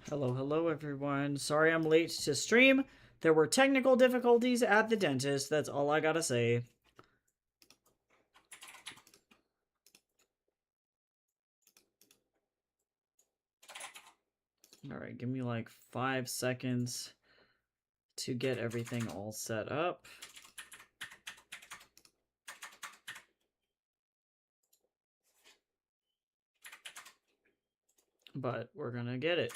Hello, hello everyone. Sorry I'm late to stream. There were technical difficulties at the dentist. That's all I gotta say. Alright, give me like 5 seconds to get everything all set up. But we're gonna get it.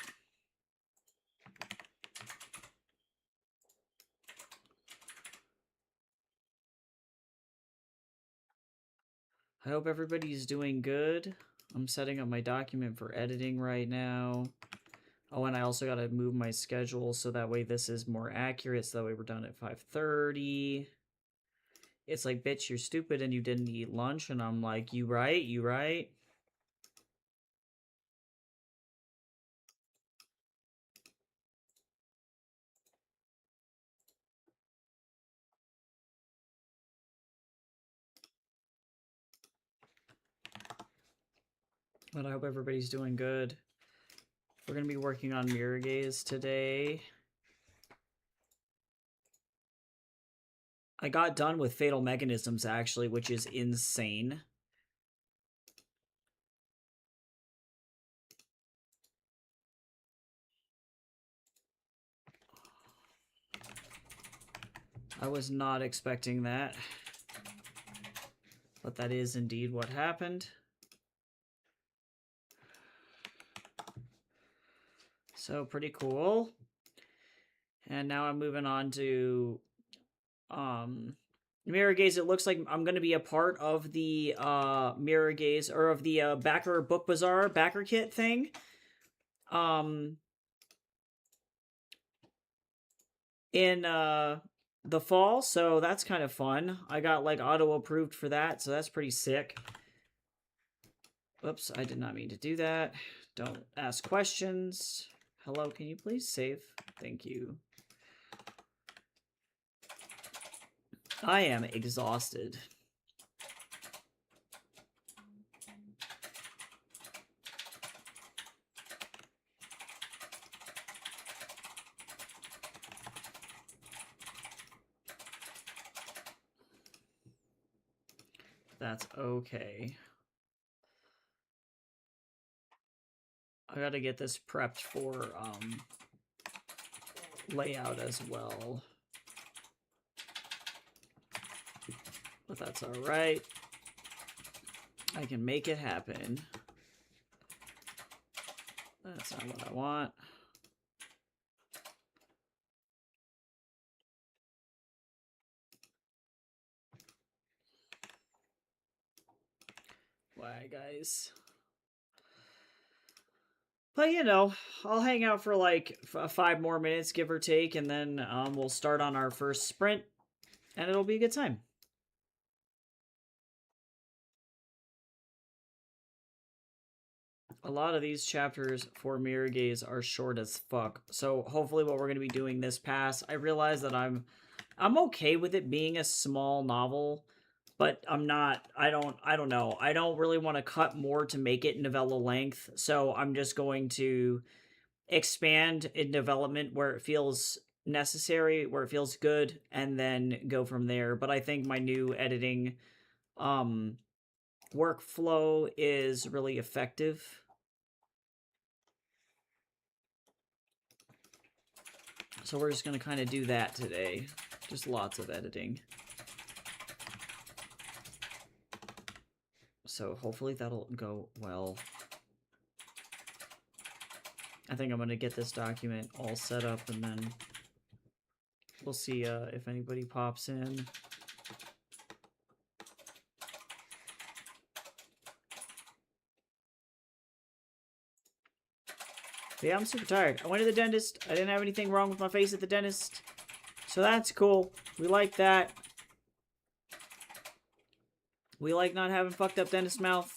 I hope everybody's doing good. I'm setting up my document for editing right now. Oh, and I also gotta move my schedule so that way this is more accurate, so that way we're done at 5:30. It's like, bitch, you're stupid and you didn't eat lunch, and I'm like, you right, you right. But I hope everybody's doing good. We're going to be working on mirror gaze today. I got done with Fatal Mechanisms, actually, which is insane. I was not expecting that. But that is indeed what happened. So, pretty cool. And now I'm moving on to mirror gaze. It looks like I'm going to be a part of the mirror gaze, or of the backer book bazaar backer kit thing. In the fall, so that's kind of fun. I got like auto approved for that, so that's pretty sick. Oops, I did not mean to do that. Don't ask questions. Hello, can you please save? Thank you. I am exhausted. That's okay. I gotta get this prepped for layout as well. But that's alright. I can make it happen. That's not what I want. Why, guys? But, you know, I'll hang out for like 5 more minutes, give or take, and then we'll start on our first sprint, and it'll be a good time. A lot of these chapters for Mirror Gaze are short as fuck, so hopefully what we're going to be doing this pass, I realize that I'm okay with it being a small novel, but I'm not, I don't know. I don't really want to cut more to make it novella length, so I'm just going to expand in development where it feels necessary, where it feels good, and then go from there. But I think my new editing workflow is really effective. So we're just going to kind of do that today. Just lots of editing. So hopefully that'll go well. I think I'm going to get this document all set up, and then we'll see if anybody pops in. But yeah, I'm super tired. I went to the dentist. I didn't have anything wrong with my face at the dentist. So that's cool. We like that. We like not having fucked up dentist mouth.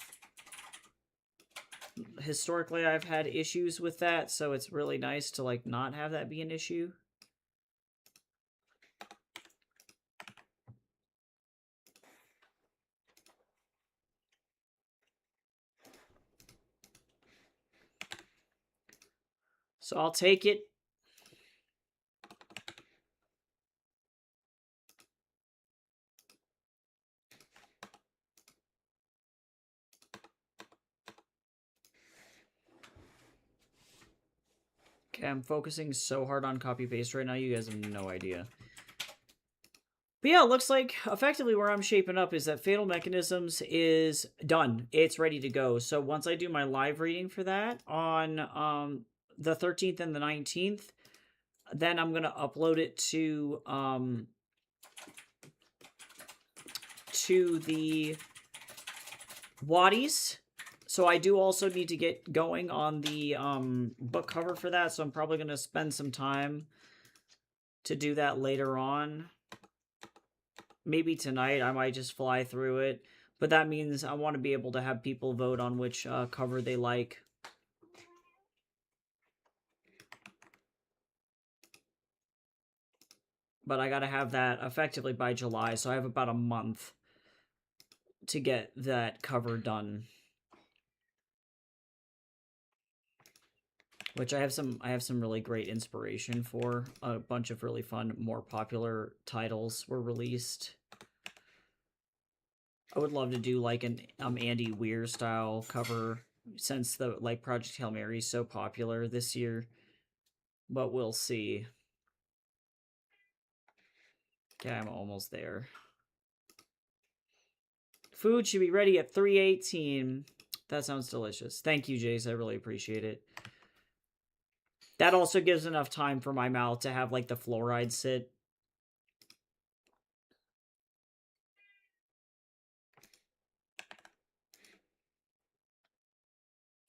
Historically, I've had issues with that, so it's really nice to like not have that be an issue. So I'll take it. Okay, I'm focusing so hard on copy paste right now, you guys have no idea. But yeah, it looks like effectively where I'm shaping up is that Fatal Mechanisms is done. It's ready to go. So once I do my live reading for that on the 13th and the 19th, then I'm going to upload it to the Waddies. So I do also need to get going on the book cover for that, so I'm probably going to spend some time to do that later on. Maybe tonight I might just fly through it. But that means I want to be able to have people vote on which cover they like. But I gotta have that effectively by July, so I have about a month to get that cover done. Which I have some really great inspiration for. A bunch of really fun, more popular titles were released. I would love to do like an Andy Weir style cover since the Project Hail Mary is so popular this year. But we'll see. Okay, I'm almost there. Food should be ready at 3:18. That sounds delicious. Thank you, Jace. I really appreciate it. That also gives enough time for my mouth to have like the fluoride sit.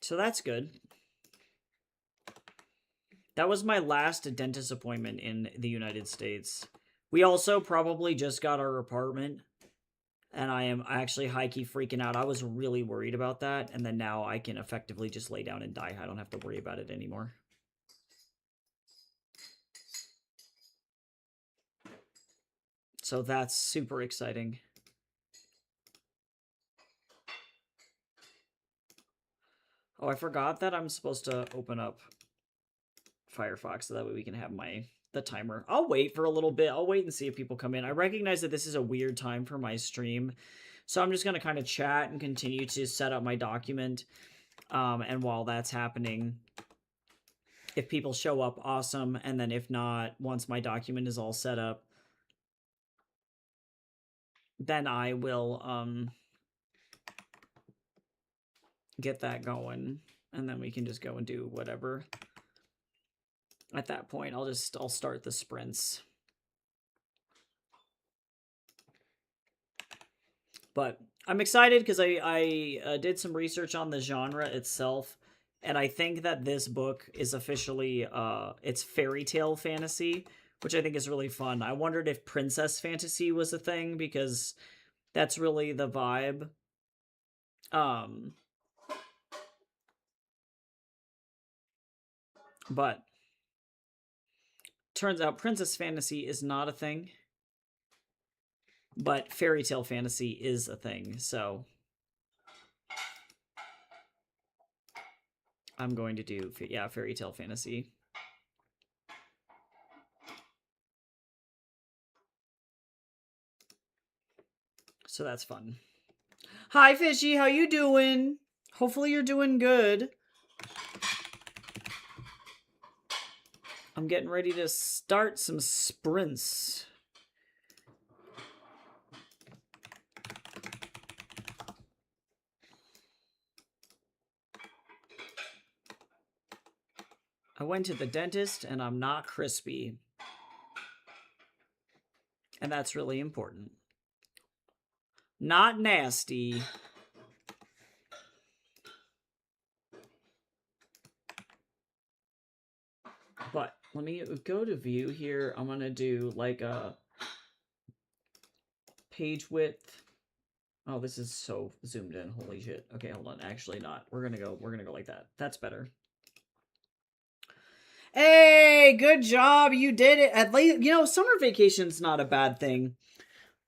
So that's good. That was my last dentist appointment in the United States. We also probably just got our apartment. And I am actually high-key freaking out. I was really worried about that. And then now I can effectively just lay down and die. I don't have to worry about it anymore. So that's super exciting. Oh, I forgot that I'm supposed to open up Firefox so that way we can have the timer. I'll wait for a little bit. I'll wait and see if people come in. I recognize that this is a weird time for my stream, so I'm just going to kind of chat and continue to set up my document. And while that's happening, if people show up, awesome. And then if not, once my document is all set up, then I will get that going. And then we can just go and do whatever. At that point, I'll start the sprints. But I'm excited because I did some research on the genre itself, and I think that this book is officially it's fairytale fantasy, which I think is really fun. I wondered if princess fantasy was a thing because that's really the vibe. But turns out princess fantasy is not a thing, but fairytale fantasy is a thing. So I'm going to do fairytale fantasy. So that's fun. Hi, Fishy. How you doing? Hopefully you're doing good. I'm getting ready to start some sprints. I went to the dentist and I'm not crispy. And that's really important. Not nasty. But let me go to view here. I'm going to do like a page width. Oh, this is so zoomed in. Holy shit. Okay, hold on. Actually not. We're going to go like that. That's better. Hey, good job. You did it. At least, summer vacation's not a bad thing.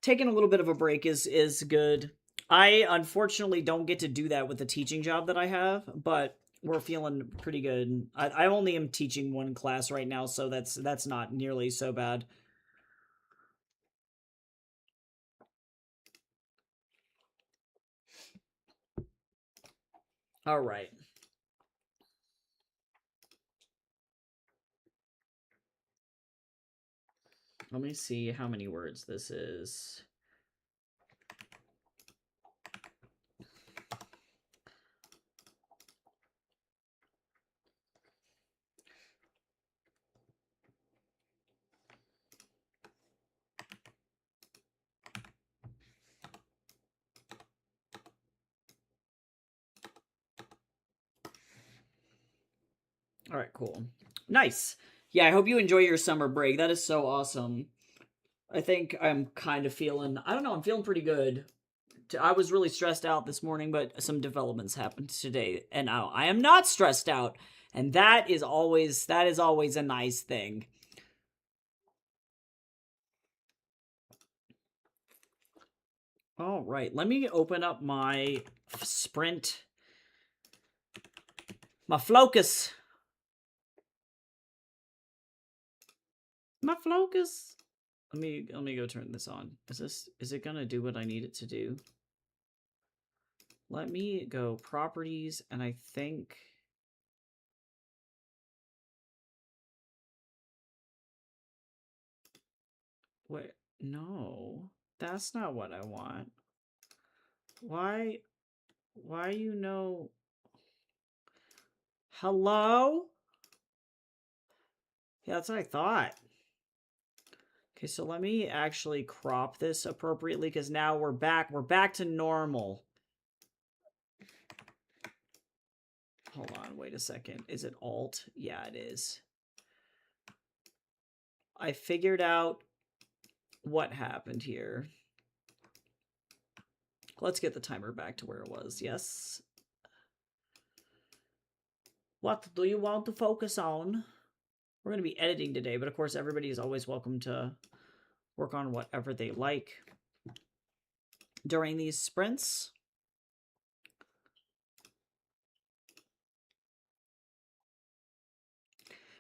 Taking a little bit of a break is good. I unfortunately don't get to do that with the teaching job that I have, but we're feeling pretty good. I only am teaching one class right now, so that's not nearly so bad. All right. Let me see how many words this is. All right, cool. Nice. Yeah, I hope you enjoy your summer break. That is so awesome. I think I'm kind of feeling, I don't know, I'm feeling pretty good. I was really stressed out this morning, but some developments happened today, and now I am not stressed out. And that is always a nice thing. All right, let me open up my Sprint, my Focus. My Focus. Let me go turn this on. Is it gonna do what I need it to do? Let me go properties, and I think wait, no. That's not what I want. Why you know? Hello? Yeah, that's what I thought. Okay, so let me actually crop this appropriately because now we're back to normal. Hold on, wait a second. Is it Alt? Yeah, it is. I figured out what happened here. Let's get the timer back to where it was. Yes. What do you want to focus on? We're going to be editing today, but of course everybody is always welcome to work on whatever they like during these sprints.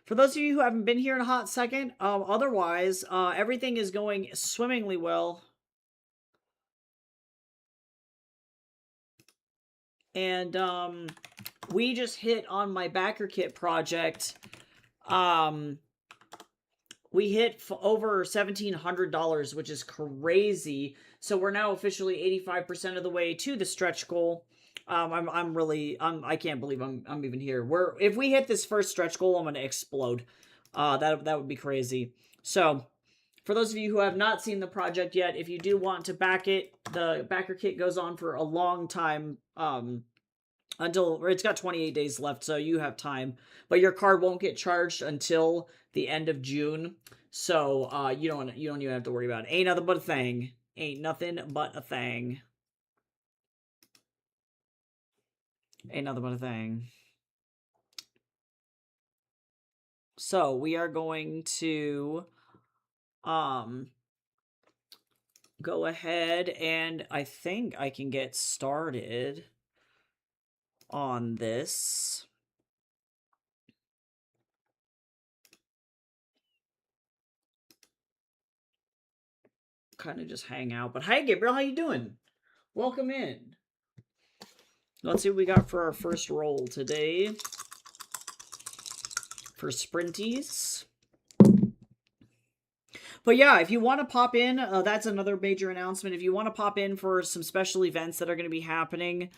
For those of you who haven't been here in a hot second, otherwise, everything is going swimmingly well. And we just hit on my backer kit project. We hit over $1,700, which is crazy. So we're now officially 85% of the way to the stretch goal. I can't believe I'm even here. If we hit this first stretch goal, I'm gonna explode. That would be crazy. So, for those of you who have not seen the project yet, if you do want to back it, the backer kit goes on for a long time. Until it's got 28 days left, so you have time. But your card won't get charged until the end of June. So you don't even have to worry about it. Ain't nothing but a thing. Ain't nothing but a thing. Ain't nothing but a thing. So we are going to go ahead and I think I can get started on this. Kind of just hang out. But hi, Gabriel, how you doing? Welcome in. Let's see what we got for our first roll today. For Sprinties. But yeah, if you want to pop in, that's another major announcement. If you want to pop in for some special events that are going to be happening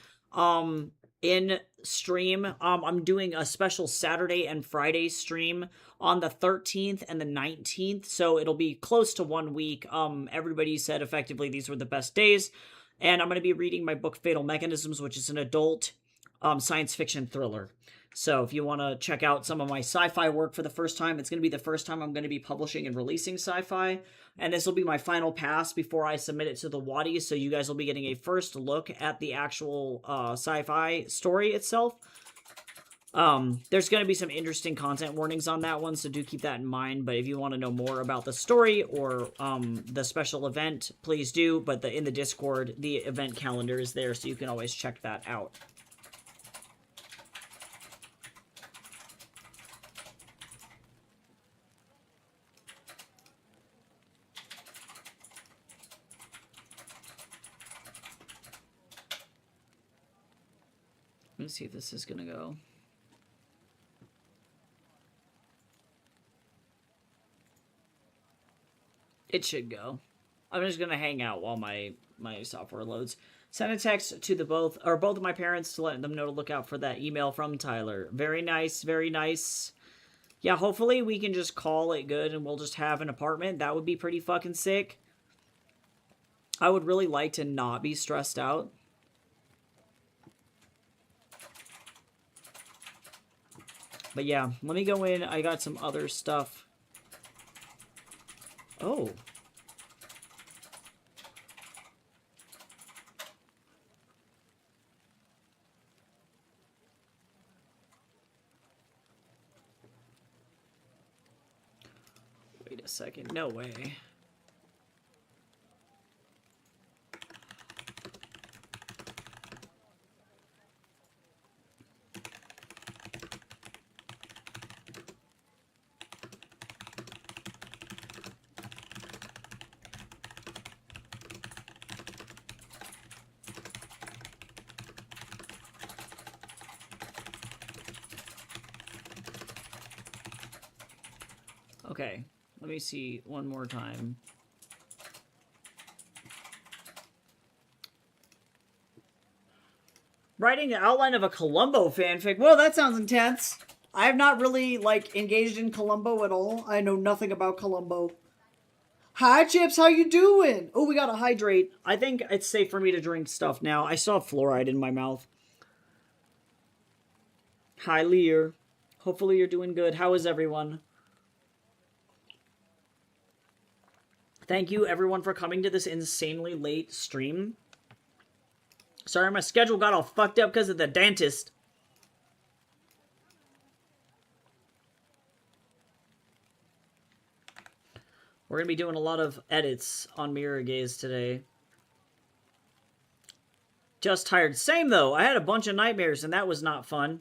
in stream, I'm doing a special Saturday and Friday stream on the 13th and the 19th. So it'll be close to 1 week. Everybody said effectively these were the best days. And I'm going to be reading my book Fatal Mechanisms, which is an adult science fiction thriller. So if you want to check out some of my sci-fi work for the first time, it's going to be the first time I'm going to be publishing and releasing sci-fi. And this will be my final pass before I submit it to the Waddy. So you guys will be getting a first look at the actual sci-fi story itself. There's going to be some interesting content warnings on that one, so do keep that in mind. But if you want to know more about the story or the special event, please do. But in the Discord, the event calendar is there, so you can always check that out. Let me see if this is gonna go. It should go. I'm just gonna hang out while my software loads. Send a text to both of my parents to let them know to look out for that email from Tyler. Very nice, very nice. Yeah, hopefully we can just call it good and we'll just have an apartment. That would be pretty fucking sick. I would really like to not be stressed out. But yeah, let me go in. I got some other stuff. Oh. Wait a second. No way. Okay, let me see one more time. Writing an outline of a Columbo fanfic. Well, that sounds intense. I have not really, like, engaged in Columbo at all. I know nothing about Columbo. Hi, Chips. How you doing? Oh, we gotta hydrate. I think it's safe for me to drink stuff now. I still have fluoride in my mouth. Hi, Lear. Hopefully you're doing good. How is everyone? Thank you, everyone, for coming to this insanely late stream. Sorry, my schedule got all fucked up because of the dentist. We're going to be doing a lot of edits on Mirror Gaze today. Just tired. Same, though. I had a bunch of nightmares, and that was not fun.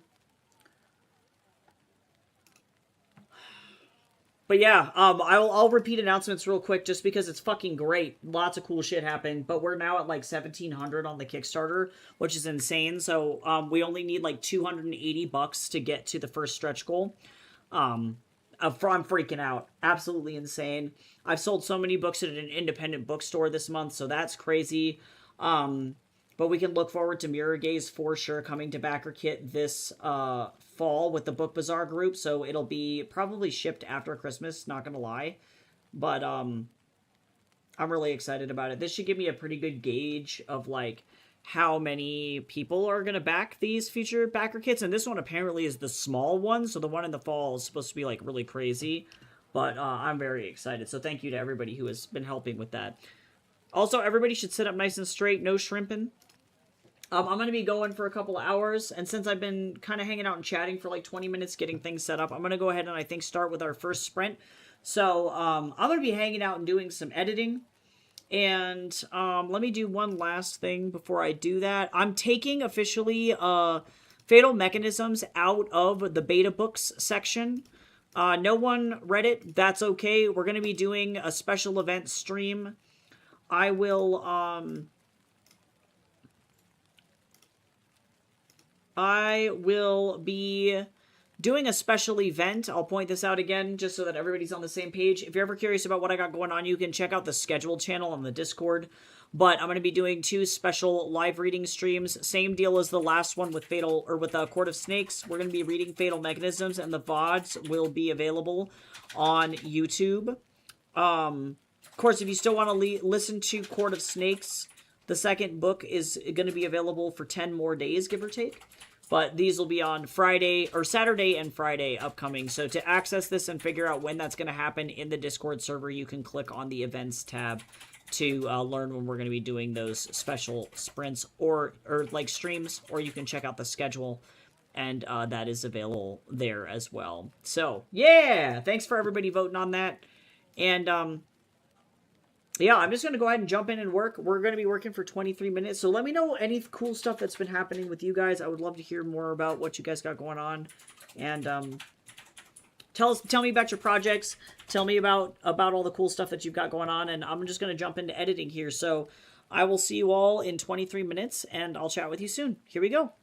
But yeah, I'll repeat announcements real quick just because it's fucking great. Lots of cool shit happened, but we're now at like 1,700 on the Kickstarter, which is insane. So we only need like $280 to get to the first stretch goal. I'm freaking out. Absolutely insane. I've sold so many books at an independent bookstore this month, so that's crazy. But we can look forward to Mirror Gaze for sure coming to Backer Kit this fall with the Book Bazaar group. So it'll be probably shipped after Christmas, not gonna lie. But I'm really excited about it. This should give me a pretty good gauge of like how many people are gonna back these future Backer Kits. And this one apparently is the small one, so the one in the fall is supposed to be like really crazy. But I'm very excited. So thank you to everybody who has been helping with that. Also, everybody should sit up nice and straight, no shrimping. I'm going to be going for a couple of hours, and since I've been kind of hanging out and chatting for like 20 minutes getting things set up, I'm going to go ahead and I think start with our first sprint. So I'm going to be hanging out and doing some editing, and let me do one last thing before I do that. I'm taking officially Fatal Mechanisms out of the beta books section. No one read it. That's okay. We're going to be doing a special event stream. I will be doing a special event. I'll point this out again just so that everybody's on the same page. If you're ever curious about what I got going on, you can check out the scheduled channel on the Discord. But I'm going to be doing 2 special live reading streams. Same deal as the last one with Court of Snakes. We're going to be reading Fatal Mechanisms, and the VODs will be available on YouTube. Of course, if you still want to listen to Court of Snakes, the second book is going to be available for 10 more days, give or take. But these will be on Saturday and Friday upcoming. So to access this and figure out when that's going to happen in the Discord server, you can click on the events tab to learn when we're going to be doing those special sprints or like streams, or you can check out the schedule, and that is available there as well. So yeah, thanks for everybody voting on that. And yeah, I'm just going to go ahead and jump in and work. We're going to be working for 23 minutes. So let me know any cool stuff that's been happening with you guys. I would love to hear more about what you guys got going on. And tell me about your projects. Tell me about all the cool stuff that you've got going on. And I'm just going to jump into editing here. So I will see you all in 23 minutes, and I'll chat with you soon. Here we go.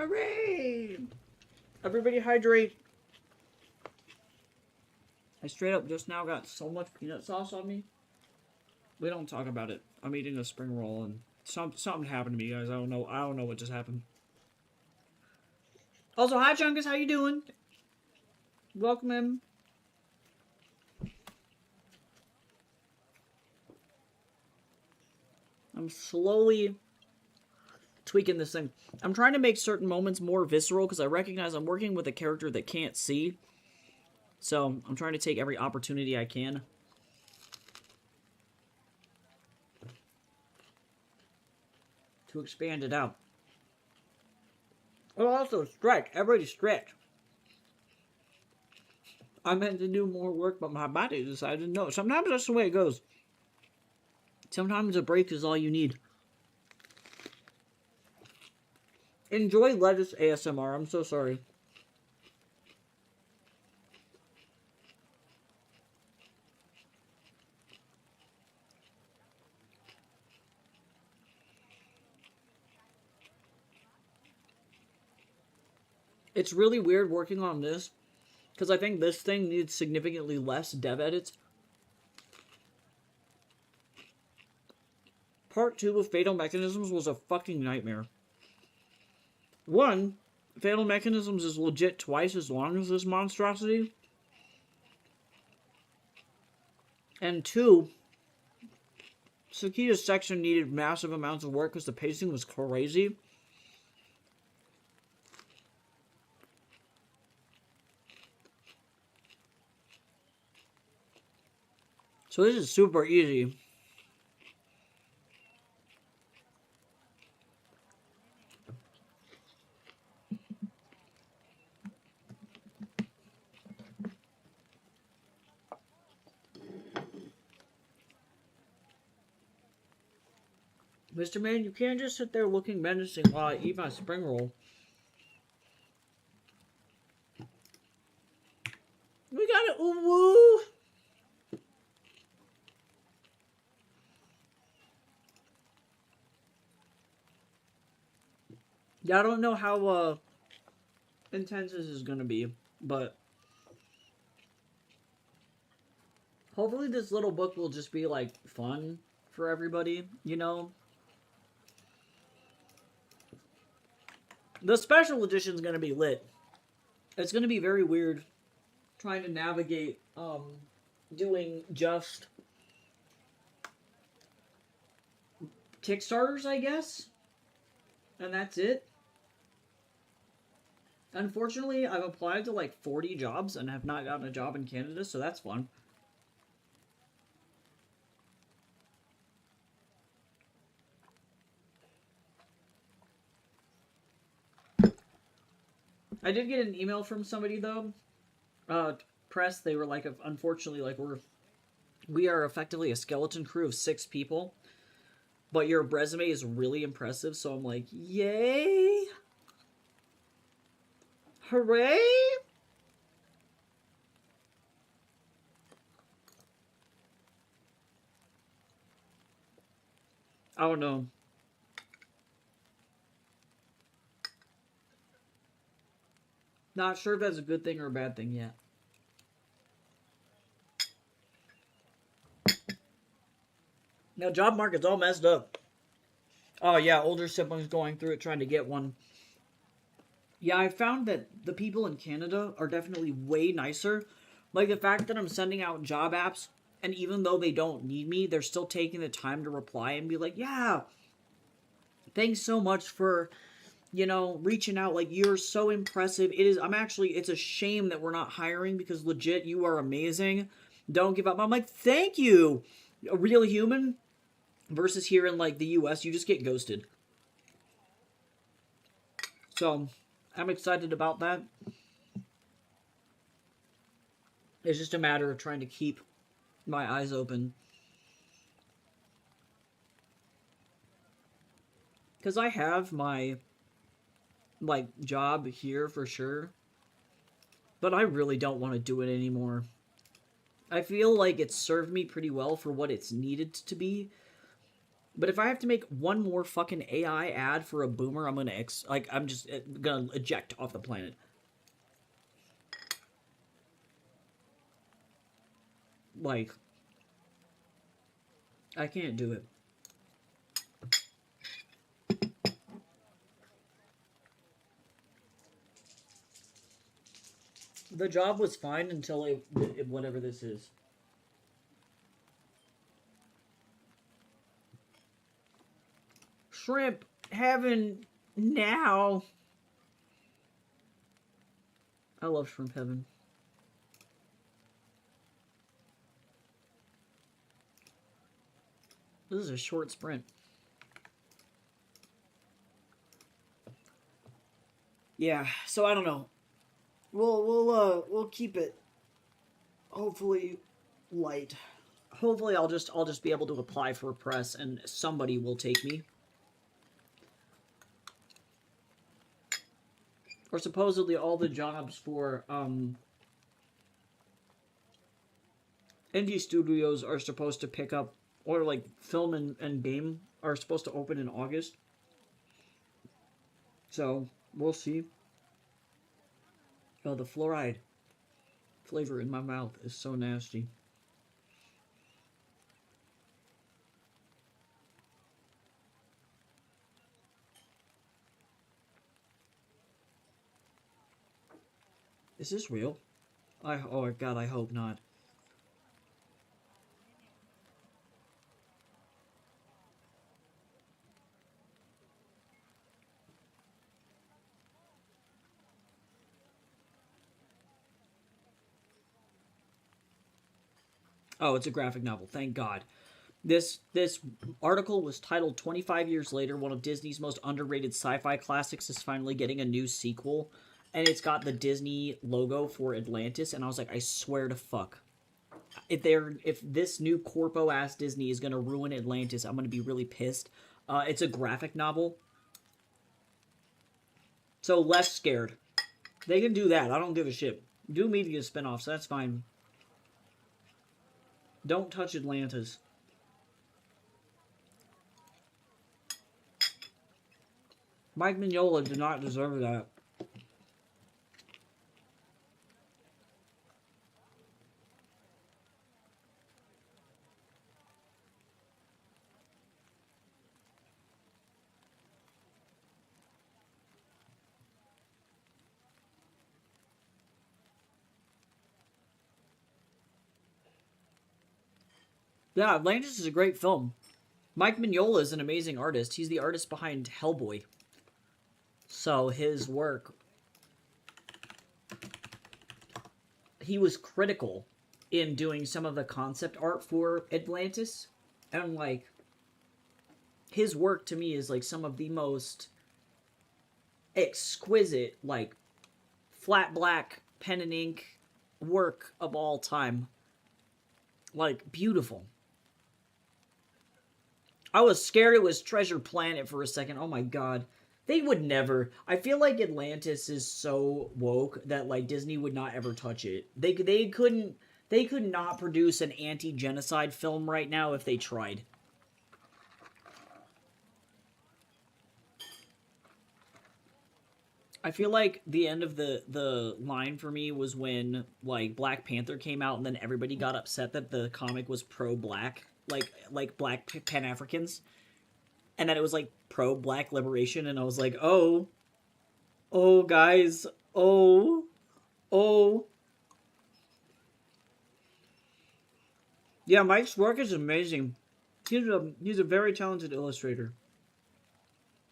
Hooray! Everybody hydrate. I straight up just now got so much peanut sauce on me. We don't talk about it. I'm eating a spring roll and something happened to me, guys. I don't know what just happened. Also, hi Chunkus, how you doing? Welcome in. I'm slowly tweaking this thing. I'm trying to make certain moments more visceral because I recognize I'm working with a character that can't see. So I'm trying to take every opportunity I can. To expand it out. Oh, also stretch. Everybody stretch. I meant to do more work, but my body decided no. Sometimes that's the way it goes. Sometimes a break is all you need. Enjoy lettuce ASMR. I'm so sorry. It's really weird working on this because I think this thing needs significantly less dev edits. Part 2 of Fatal Mechanisms was a fucking nightmare. 1, Fatal Mechanisms is legit twice as long as this monstrosity. And 2, Sakita's section needed massive amounts of work because the pacing was crazy. So this is super easy. Mr. Man, you can't just sit there looking menacing while I eat my spring roll. We got it. Ooh, woo. Yeah, I don't know how intense this is gonna be, but hopefully this little book will just be like fun for everybody, you know? The special edition is gonna be lit. It's gonna be very weird trying to navigate doing just Kickstarters, I guess. And that's it. Unfortunately, I've applied to like 40 jobs and have not gotten a job in Canada, so that's fun. I did get an email from somebody though. Press, they were like, unfortunately, like we are effectively a skeleton crew of 6 people, but your resume is really impressive. So I'm like, yay, hooray! I don't know. Not sure if that's a good thing or a bad thing yet. Now, job market's all messed up. Oh, yeah, older siblings going through it trying to get one. Yeah, I found that the people in Canada are definitely way nicer. Like, the fact that I'm sending out job apps, and even though they don't need me, they're still taking the time to reply and be like, yeah, thanks so much for, you know, reaching out. Like, you're so impressive. It's a shame that we're not hiring because legit, you are amazing. Don't give up. I'm like, thank you. A real human versus here in, like, the US, you just get ghosted. So, I'm excited about that. It's just a matter of trying to keep my eyes open. Because I have my, like, job here for sure. But I really don't want to do it anymore. I feel like it's served me pretty well for what it's needed to be. But if I have to make one more fucking AI ad for a boomer, I'm gonna I'm just gonna eject off the planet. Like, I can't do it. The job was fine until whatever this is. Shrimp heaven now. I love shrimp heaven. This is a short sprint. Yeah, so I don't know. We'll keep it hopefully light. Hopefully I'll just be able to apply for a press and somebody will take me. Or supposedly all the jobs for indie studios are supposed to pick up, or like film and game are supposed to open in August. So we'll see. Oh, the fluoride flavor in my mouth is so nasty. Is this real? Oh god, I hope not. Oh, it's a graphic novel. Thank God. This article was titled 25 years later, one of Disney's most underrated sci-fi classics is finally getting a new sequel, and it's got the Disney logo for Atlantis, and I was like, I swear to fuck. If this new corpo ass Disney is gonna ruin Atlantis, I'm gonna be really pissed. It's a graphic novel. So less scared. They can do that. I don't give a shit. Do media spinoffs, that's fine. Don't touch Atlantis. Mike Mignola did not deserve that. Yeah, Atlantis is a great film. Mike Mignola is an amazing artist. He's the artist behind Hellboy. So his work, he was critical in doing some of the concept art for Atlantis. And like, his work to me is like some of the most exquisite, like, flat black pen and ink work of all time. Like, beautiful. I was scared it was Treasure Planet for a second. Oh my god. They would never. I feel like Atlantis is so woke that like Disney would not ever touch it. They could not produce an anti-genocide film right now if they tried. I feel like the end of the line for me was when like Black Panther came out and then everybody got upset that the comic was pro-black, like black Pan-Africans. And then it was like pro-black liberation and I was like, "Oh, oh guys, oh, oh." Yeah, Mike's work is amazing. He's a very talented illustrator.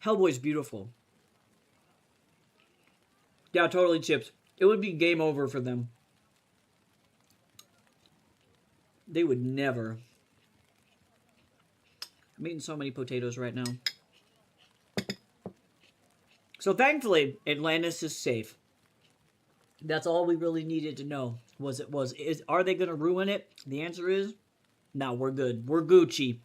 Hellboy's beautiful. Yeah, totally chips. It would be game over for them. They would never. I'm eating so many potatoes right now. So thankfully, Atlantis is safe. That's all we really needed to know. Are they going to ruin it? The answer is, no, we're good. We're Gucci.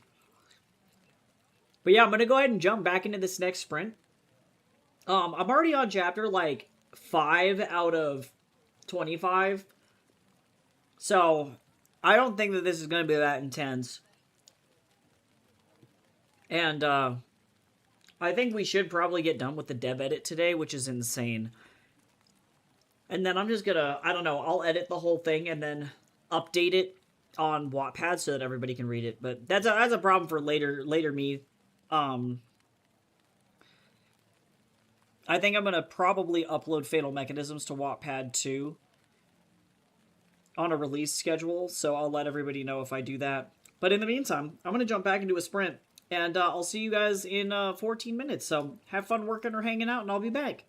But yeah, I'm going to go ahead and jump back into this next sprint. I'm already on chapter like 5 out of 25. So I don't think that this is going to be that intense. And I think we should probably get done with the dev edit today, which is insane. And then I'm just gonna, I don't know, I'll edit the whole thing and then update it on Wattpad so that everybody can read it. But that's a problem for later me. Um, I think I'm gonna probably upload Fatal Mechanisms to Wattpad too on a release schedule, so I'll let everybody know if I do that. But in the meantime, I'm gonna jump back into a sprint, and I'll see you guys in 14 minutes. So have fun working or hanging out, and I'll be back.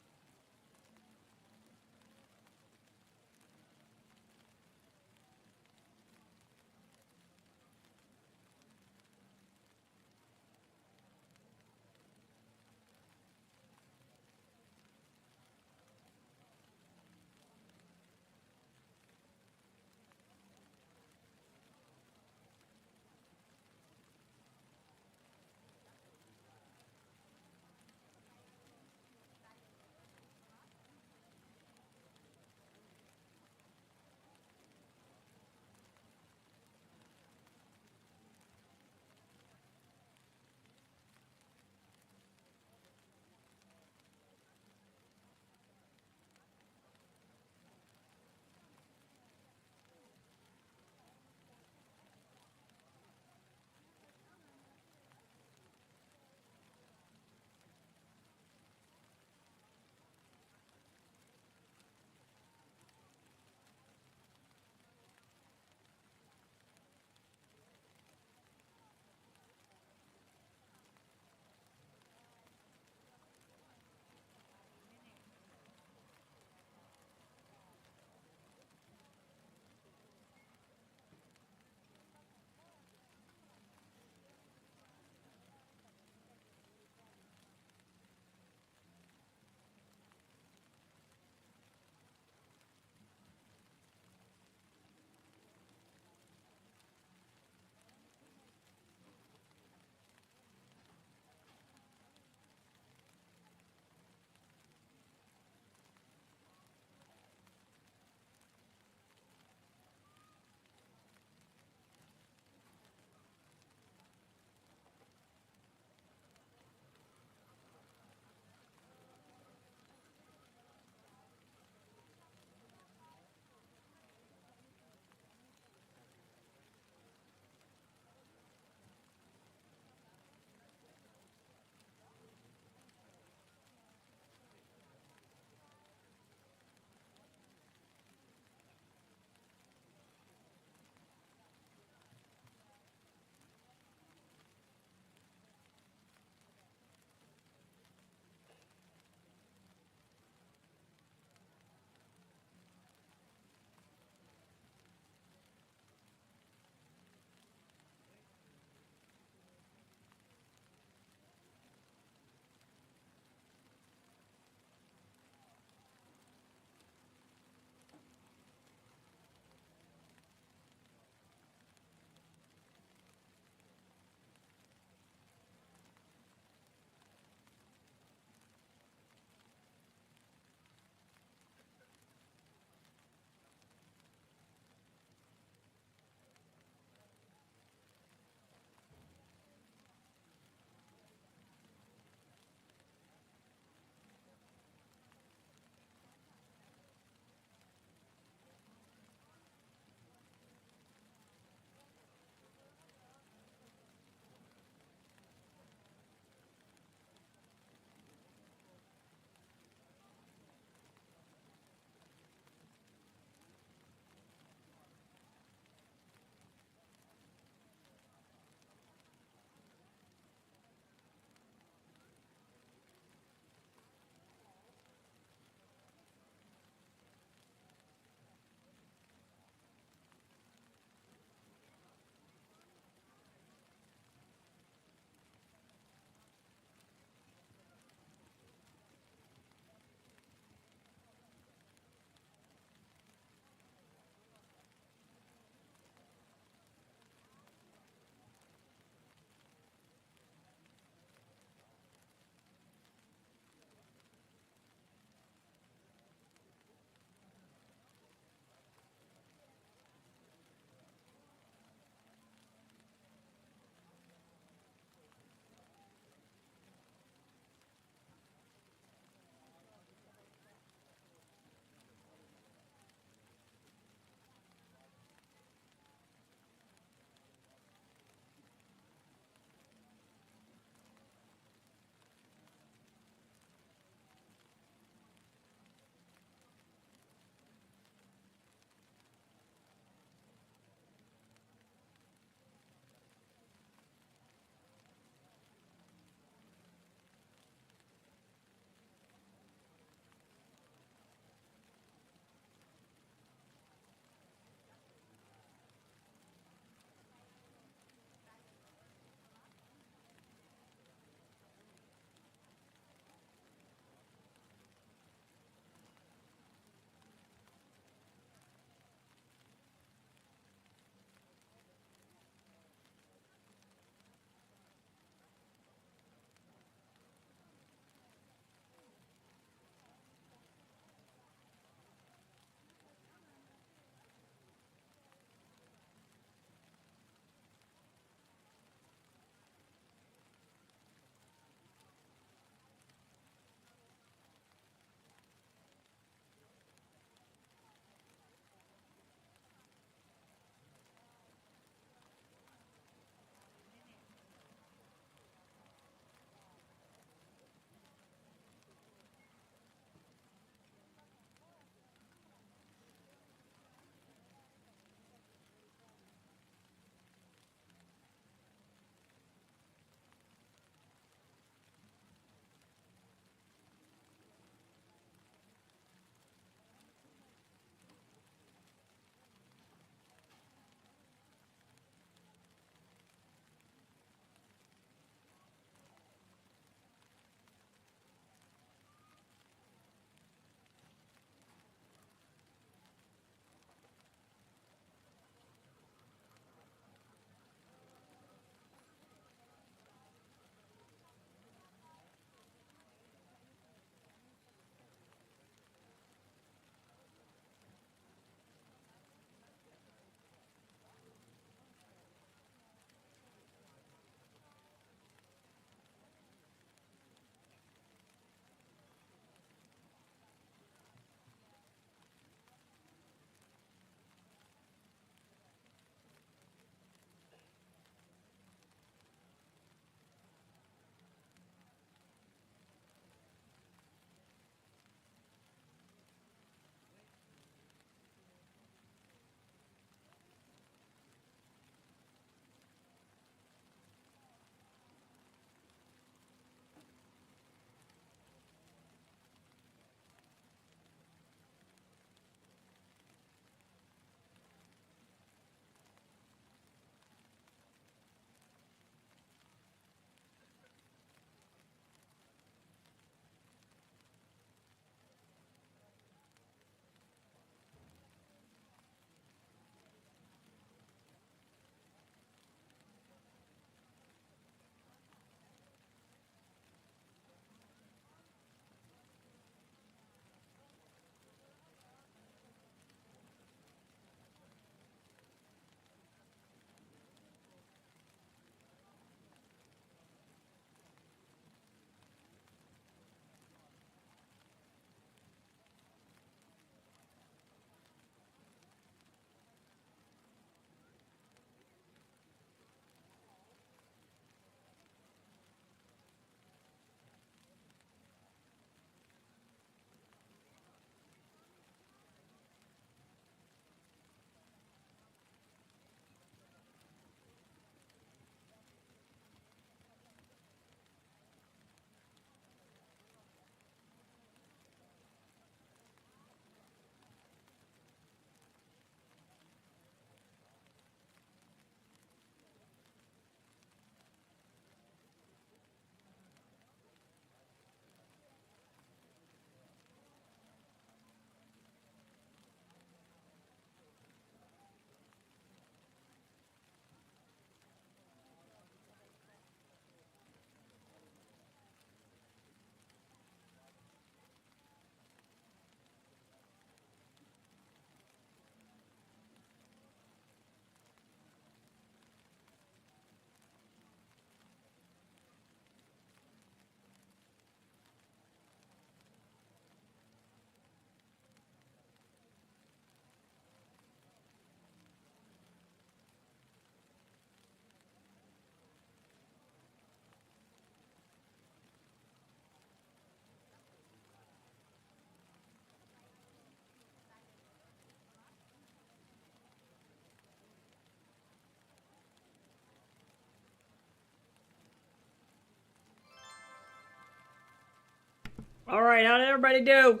Alright, how did everybody do?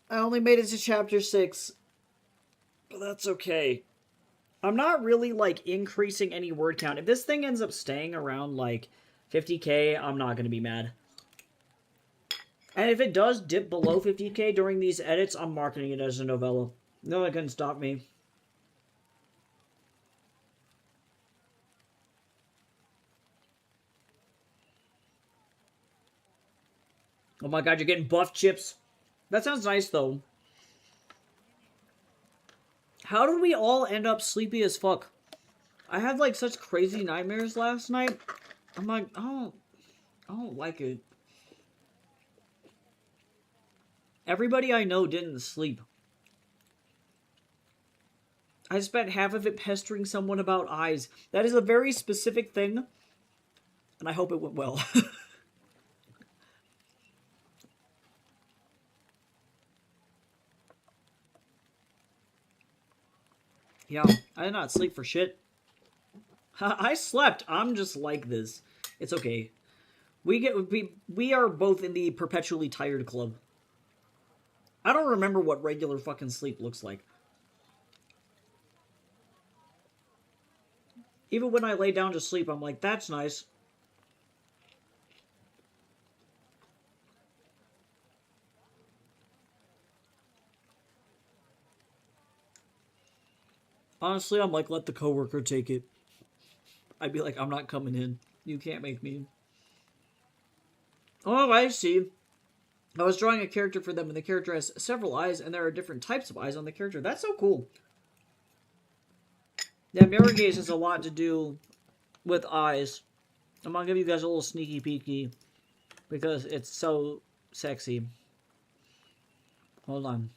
I only made it to chapter 6. But that's okay. I'm not really, like, increasing any word count. If this thing ends up staying around, like, 50k, I'm not gonna be mad. And if it does dip below 50k during these edits, I'm marketing it as a novella. No one can stop me. Oh my god, you're getting buff chips. That sounds nice, though. How did we all end up sleepy as fuck? I had, like, such crazy nightmares last night. I'm like, I don't like it. Everybody I know didn't sleep. I spent half of it pestering someone about eyes. That is a very specific thing, and I hope it went well. Yeah, I did not sleep for shit. I slept. I'm just like this. It's okay. We are both in the perpetually tired club. I don't remember what regular fucking sleep looks like. Even when I lay down to sleep, I'm like, that's nice. Honestly, I'm like, let the coworker take it. I'd be like, I'm not coming in. You can't make me. Oh, I see. I was drawing a character for them, and the character has several eyes, and there are different types of eyes on the character. That's so cool. Yeah, mirror gaze has a lot to do with eyes. I'm gonna give you guys a little sneaky peeky because it's so sexy. Hold on.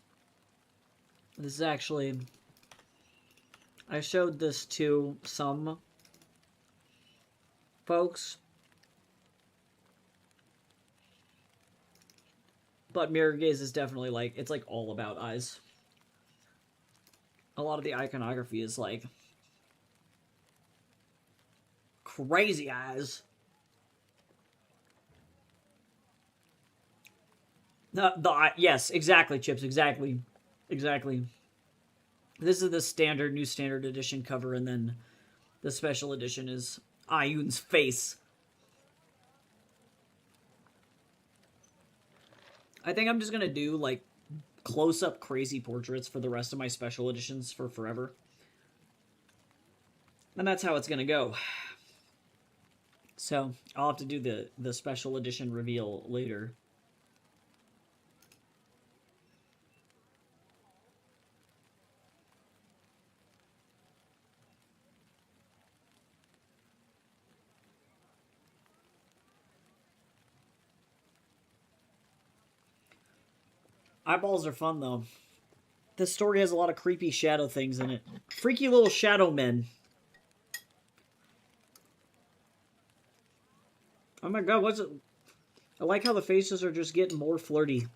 This is actually... I showed this to some folks. But mirror gaze is definitely like, it's like all about eyes. A lot of the iconography is like crazy eyes. Yes, exactly, Chips, exactly. Exactly. This is the standard, new standard edition cover, and then the special edition is Ayun's face. I think I'm just gonna do, like, close-up crazy portraits for the rest of my special editions for forever. And that's how it's gonna go. So, I'll have to do the special edition reveal later. Eyeballs are fun, though. This story has a lot of creepy shadow things in it. Freaky little shadow men. Oh my god, what's it? I like how the faces are just getting more flirty.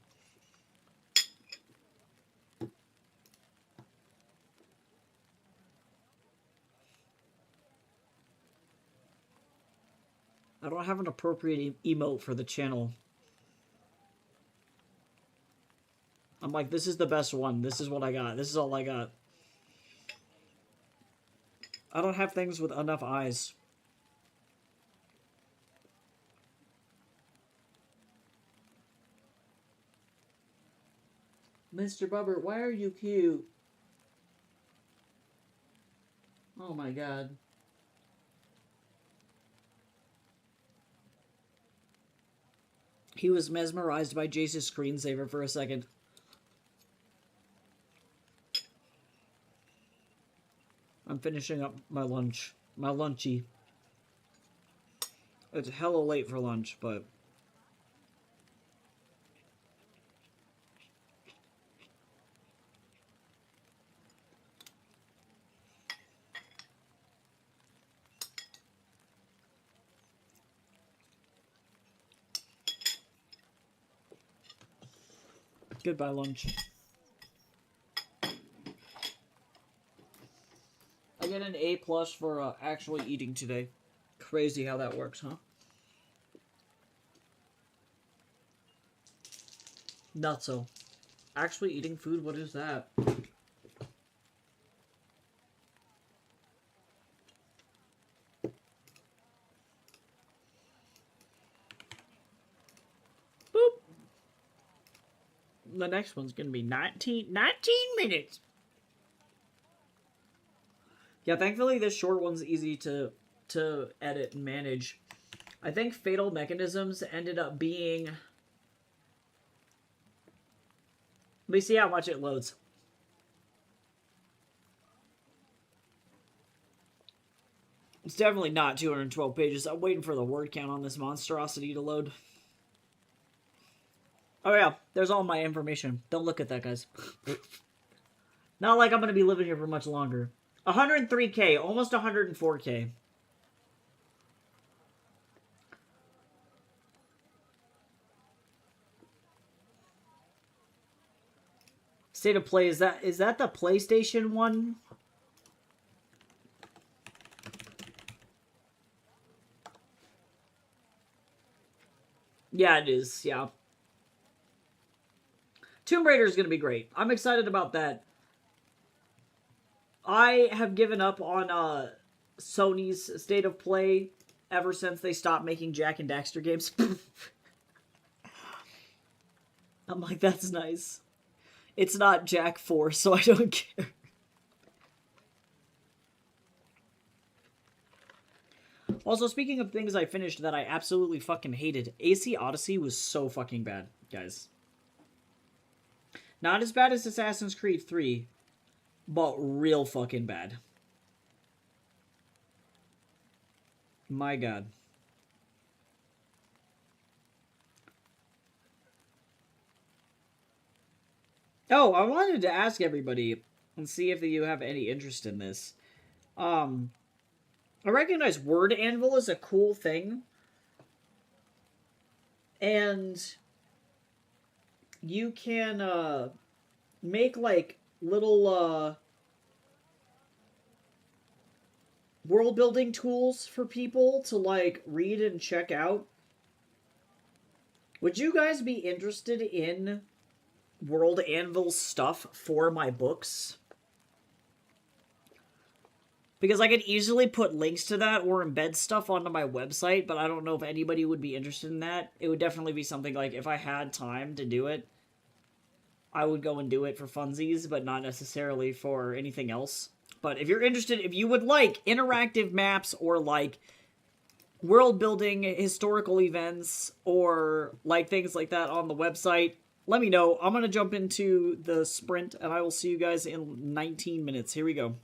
I don't have an appropriate emote for the channel. I'm like, this is the best one. This is what I got. This is all I got. I don't have things with enough eyes. Mr. Bubber, why are you cute? Oh my god. He was mesmerized by Jace's screensaver for a second. I'm finishing up my lunch. My lunchy. It's hella late for lunch, but... Goodbye, lunch. I get an A+ for actually eating today. Crazy how that works, huh? Nutso. Actually eating food? What is that? Boop. The next one's gonna be 19 minutes. Yeah, thankfully this short one's easy to edit and manage. I think Fatal Mechanisms ended up being... Let me see how much it loads. It's definitely not 212 pages. I'm waiting for the word count on this monstrosity to load. Oh yeah, there's all my information. Don't look at that, guys. Not like I'm going to be living here for much longer. 103k, almost 104k. State of Play, is that the PlayStation one? Yeah, it is, yeah. Tomb Raider is going to be great. I'm excited about that. I have given up on Sony's State of Play ever since they stopped making Jak and Daxter games. I'm like, that's nice. It's not Jak 4, so I don't care. Also, speaking of things I finished that I absolutely fucking hated, AC Odyssey was so fucking bad, guys. Not as bad as Assassin's Creed 3, but real fucking bad. My god. Oh, I wanted to ask everybody and see if you have any interest in this. I recognize Word Anvil is a cool thing. And you can make like little world building tools for people to like read and check out. Would you guys be interested in World Anvil stuff for my books? Because I could easily put links to that or embed stuff onto my website, but I don't know if anybody would be interested in that. It would definitely be something like, if I had time to do it, I would go and do it for funsies, but not necessarily for anything else. But if you're interested, if you would like interactive maps or like world building historical events or like things like that on the website, let me know. I'm going to jump into the sprint and I will see you guys in 19 minutes. Here we go.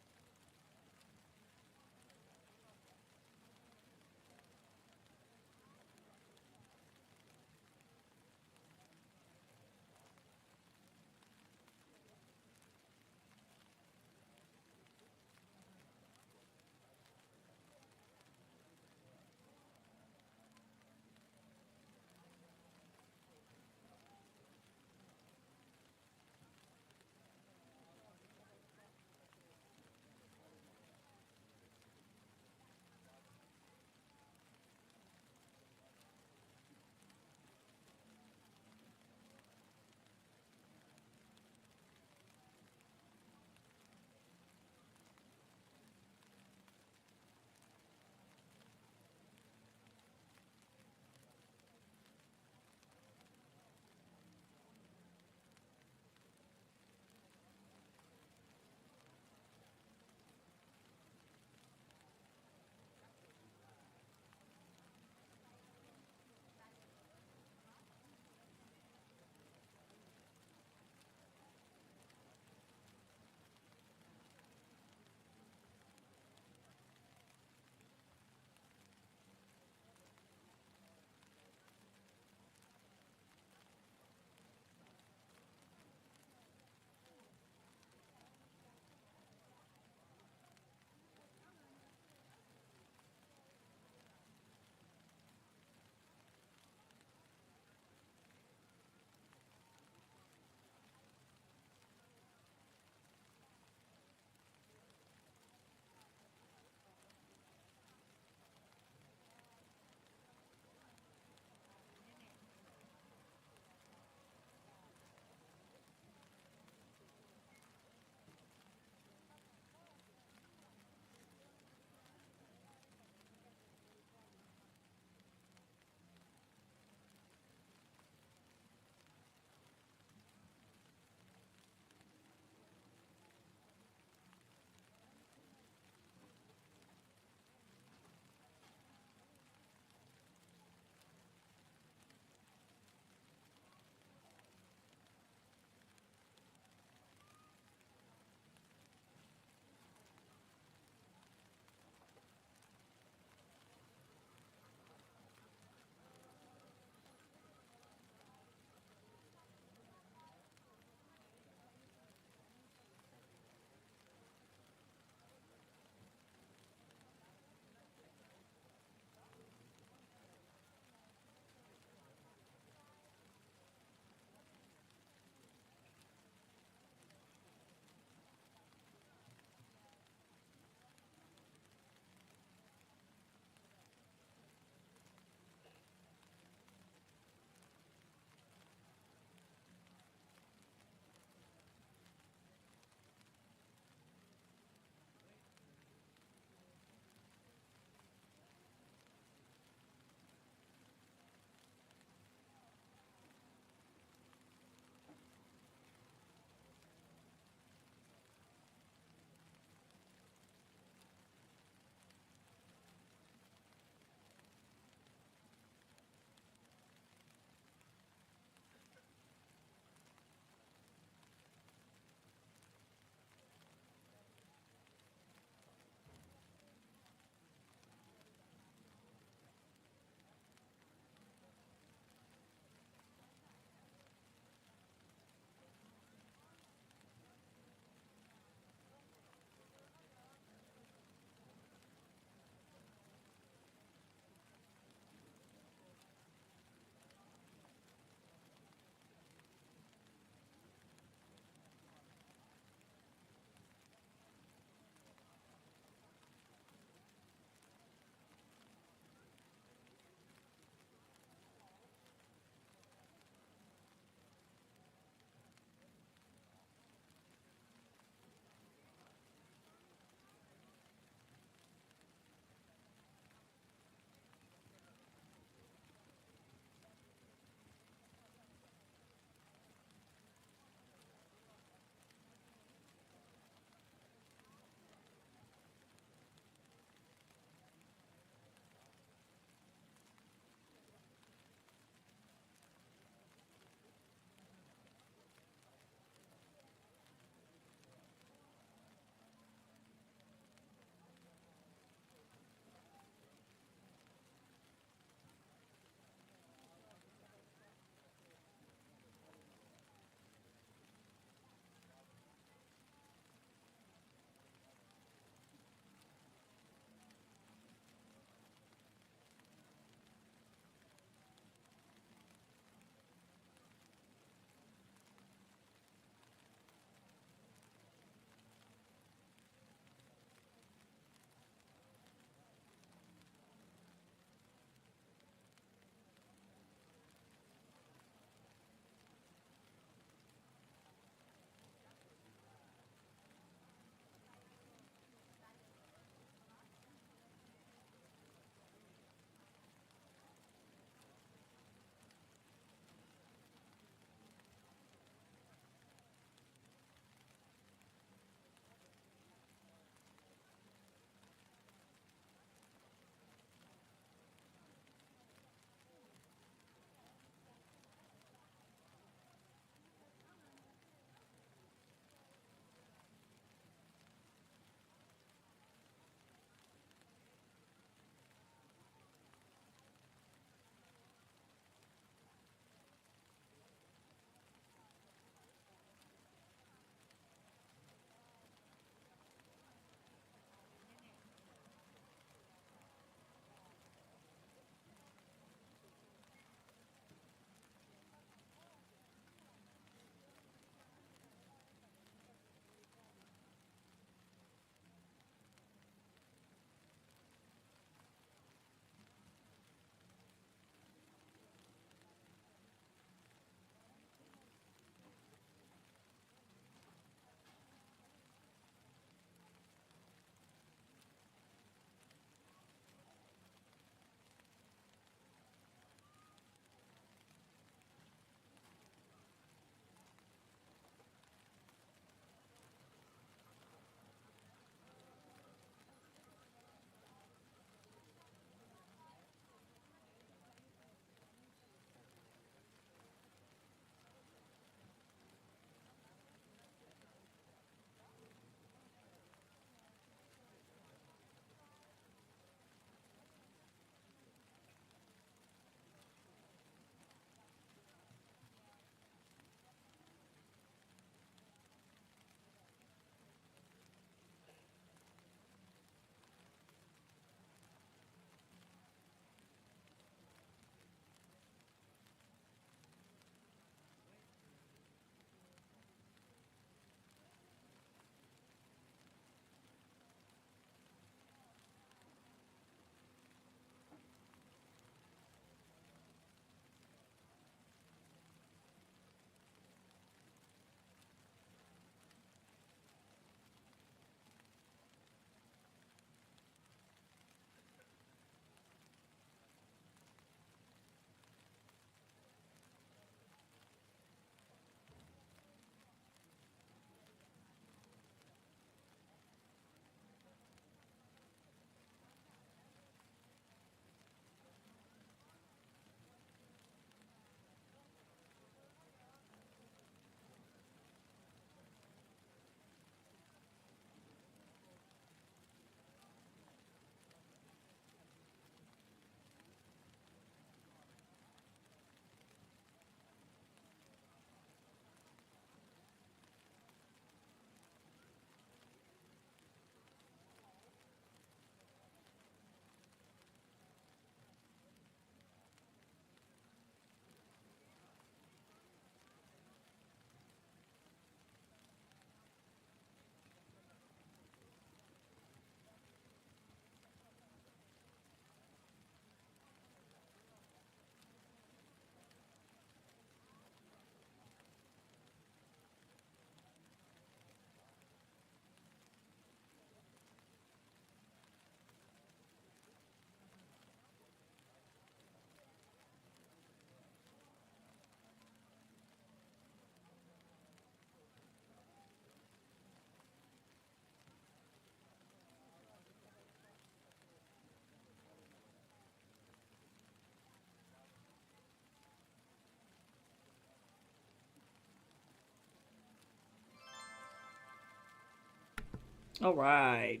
All right.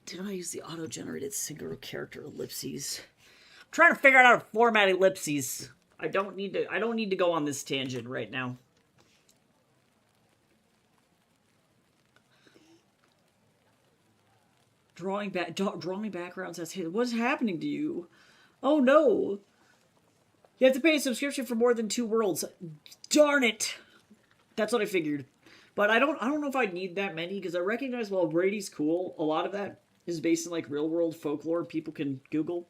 Did I use the auto-generated single character ellipses? I'm trying to figure out how to format ellipses. I don't need to go on this tangent right now. Drawing backgrounds as hidden. What's happening to you? Oh no. You have to pay a subscription for more than 2 worlds. Darn it. That's what I figured. But I don't know if I'd need that many, because I recognize while Brady's cool, a lot of that is based in like real world folklore people can Google.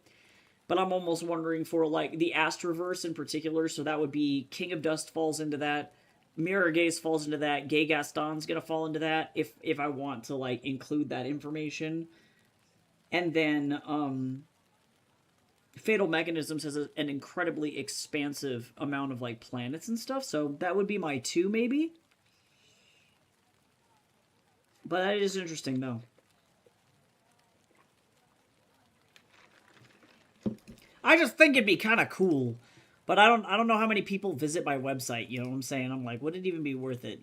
But I'm almost wondering for like the Astroverse in particular, so that would be King of Dust falls into that, Mirror Gaze falls into that, Gay Gaston's gonna fall into that if I want to like include that information. And then Fatal Mechanisms has an incredibly expansive amount of like planets and stuff, so that would be my 2 maybe. But that is interesting though. I just think it'd be kind of cool, but I don't know how many people visit my website. You know what I'm saying? I'm like, would it even be worth it?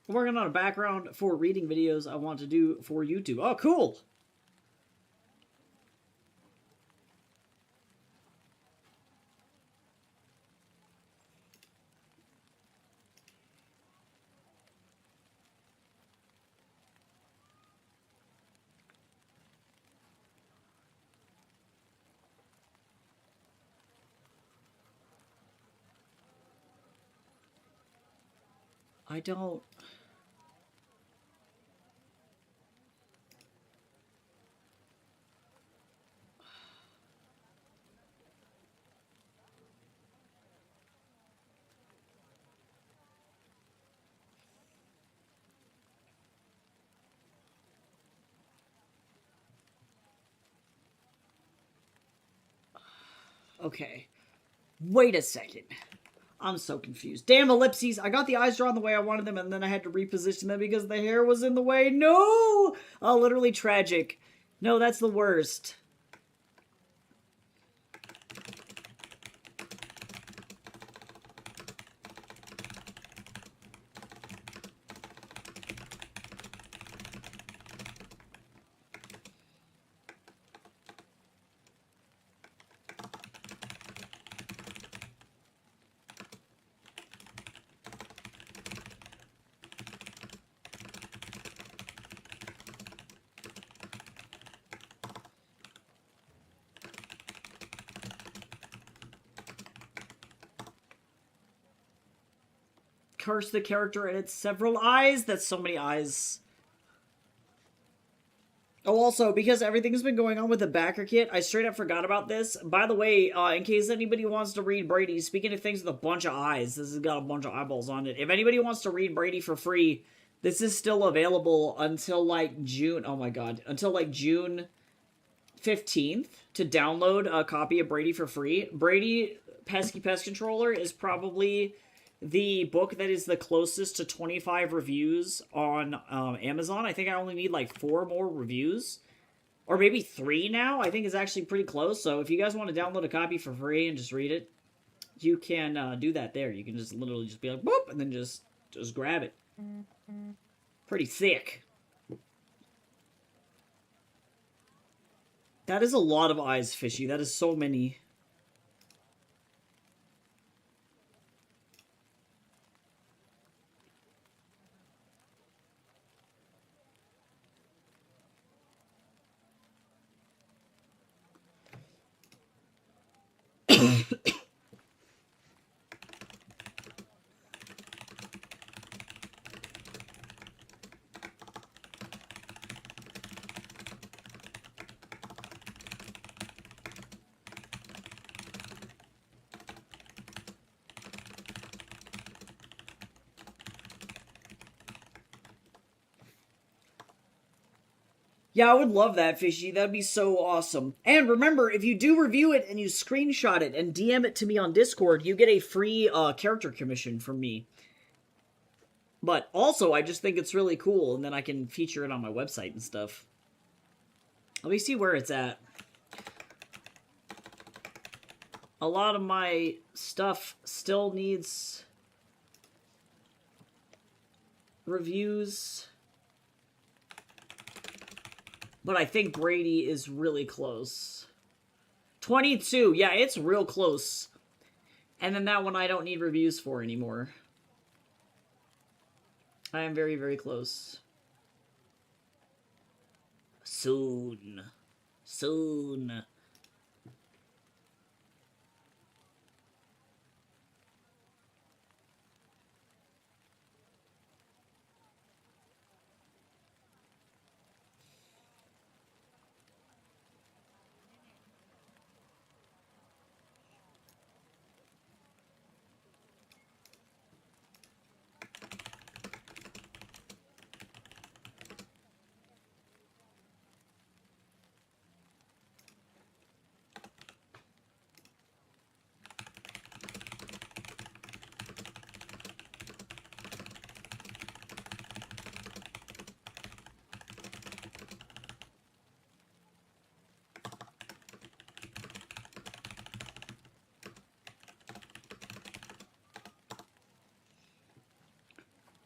I'm working on a background for reading videos I want to do for YouTube. Oh, cool! I don't... Okay. Wait a second. I'm so confused. Damn ellipses. I got the eyes drawn the way I wanted them, and then I had to reposition them because the hair was in the way. No! Oh, literally tragic. No, that's the worst. Curse the character and its several eyes. That's so many eyes. Oh, also, because everything's been going on with the backer kit, I straight up forgot about this. By the way, in case anybody wants to read Brady, speaking of things with a bunch of eyes, this has got a bunch of eyeballs on it. If anybody wants to read Brady for free, this is still available until like June. Oh my god. Until like June 15th to download a copy of Brady for free. Brady Pesky Pest Controller is probably the book that is the closest to 25 reviews on Amazon. I think I only need like 4 more reviews. Or maybe 3 now. I think is actually pretty close. So if you guys want to download a copy for free and just read it, you can do that there. You can just literally just be like, boop, and then just grab it. Pretty thick. That is a lot of eyes, Fishy. That is so many. Yeah, I would love that, Fishy. That'd be so awesome. And remember, if you do review it and you screenshot it and DM it to me on Discord, you get a free character commission from me. But also, I just think it's really cool, and then I can feature it on my website and stuff. Let me see where it's at. A lot of my stuff still needs reviews. But I think Brady is really close. 22. Yeah, it's real close. And then that one I don't need reviews for anymore. I am very, very close. Soon. Soon.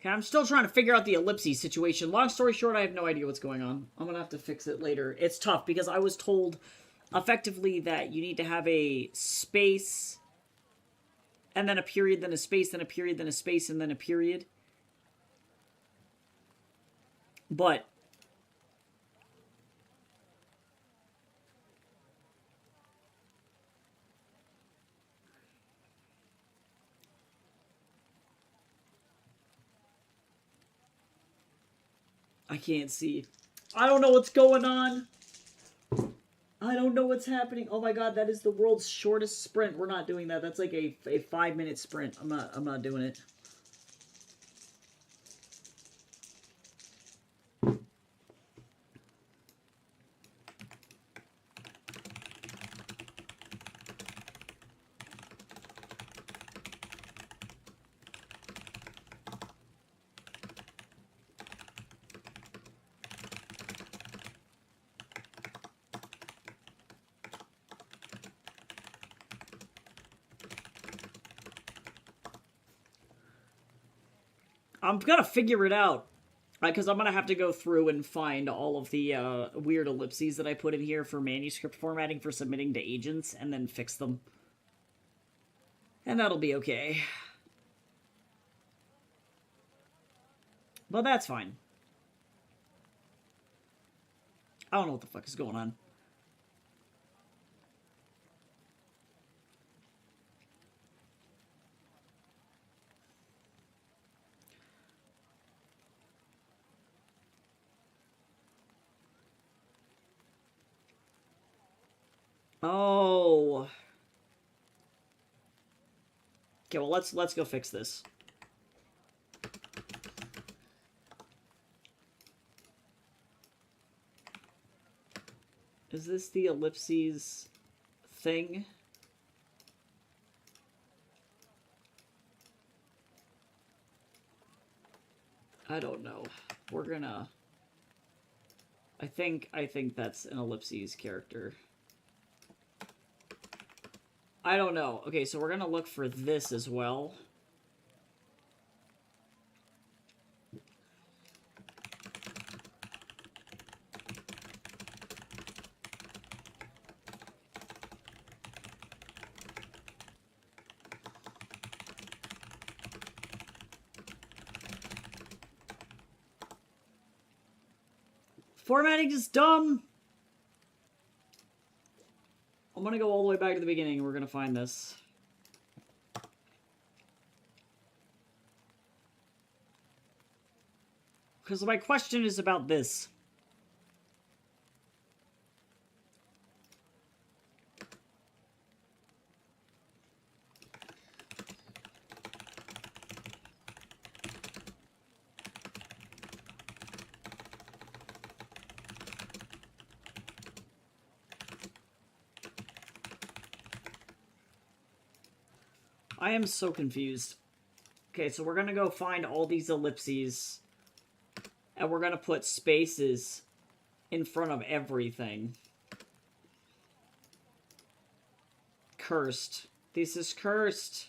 Okay, I'm still trying to figure out the ellipses situation. Long story short, I have no idea what's going on. I'm gonna have to fix it later. It's tough because I was told effectively that you need to have a space and then a period, then a space, then a period, then a space, and then a period. But I can't see. I don't know what's going on. I don't know what's happening. Oh my god, that is the world's shortest sprint. We're not doing that. That's like a 5-minute sprint. I'm not doing it. I'm gonna figure it out. Because I'm gonna have to go through and find all of the weird ellipses that I put in here for manuscript formatting for submitting to agents and then fix them. And that'll be okay. But that's fine. I don't know what the fuck is going on. Oh. Okay, well let's go fix this. Is this the ellipses thing? I don't know. We're gonna... I think that's an ellipses character. I don't know. Okay, so we're gonna look for this as well. Formatting is dumb! I'm gonna go all the way back to the beginning and we're gonna find this. Because my question is about this. I am so confused. Okay, so we're gonna go find all these ellipses. And we're gonna put spaces in front of everything. Cursed. This is cursed.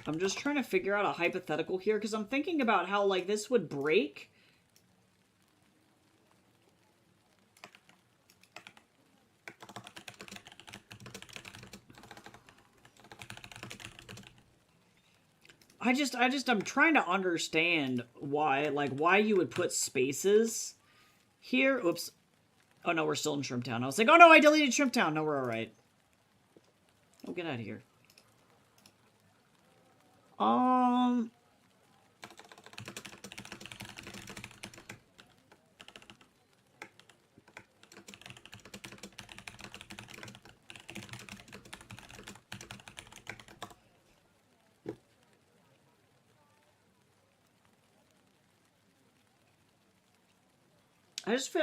I'm just trying to figure out a hypothetical here, because I'm thinking about how, like, this would break. I'm trying to understand why you would put spaces here. Oops. Oh, no, we're still in Shrimp Town. I was like, oh, no, I deleted Shrimp Town. No, we're all right. Oh, get out of here.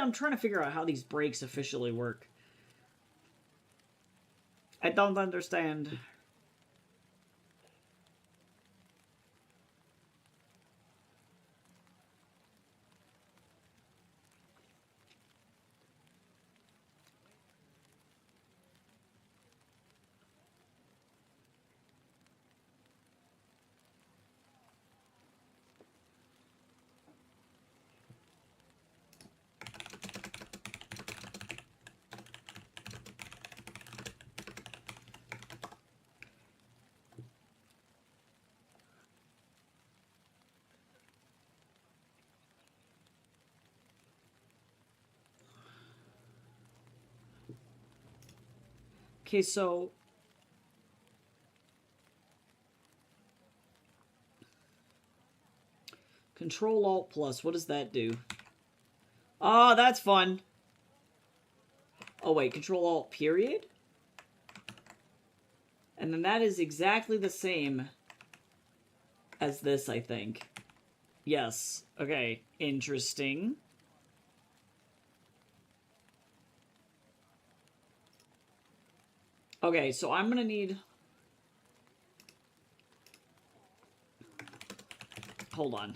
I'm trying to figure out how these breaks officially work. I don't understand. Okay, so Control Alt Plus, what does that do? Ah, that's fun. Oh wait, Control Alt period? And then that is exactly the same as this, I think. Yes. Okay, interesting. Okay, so I'm gonna need... Hold on.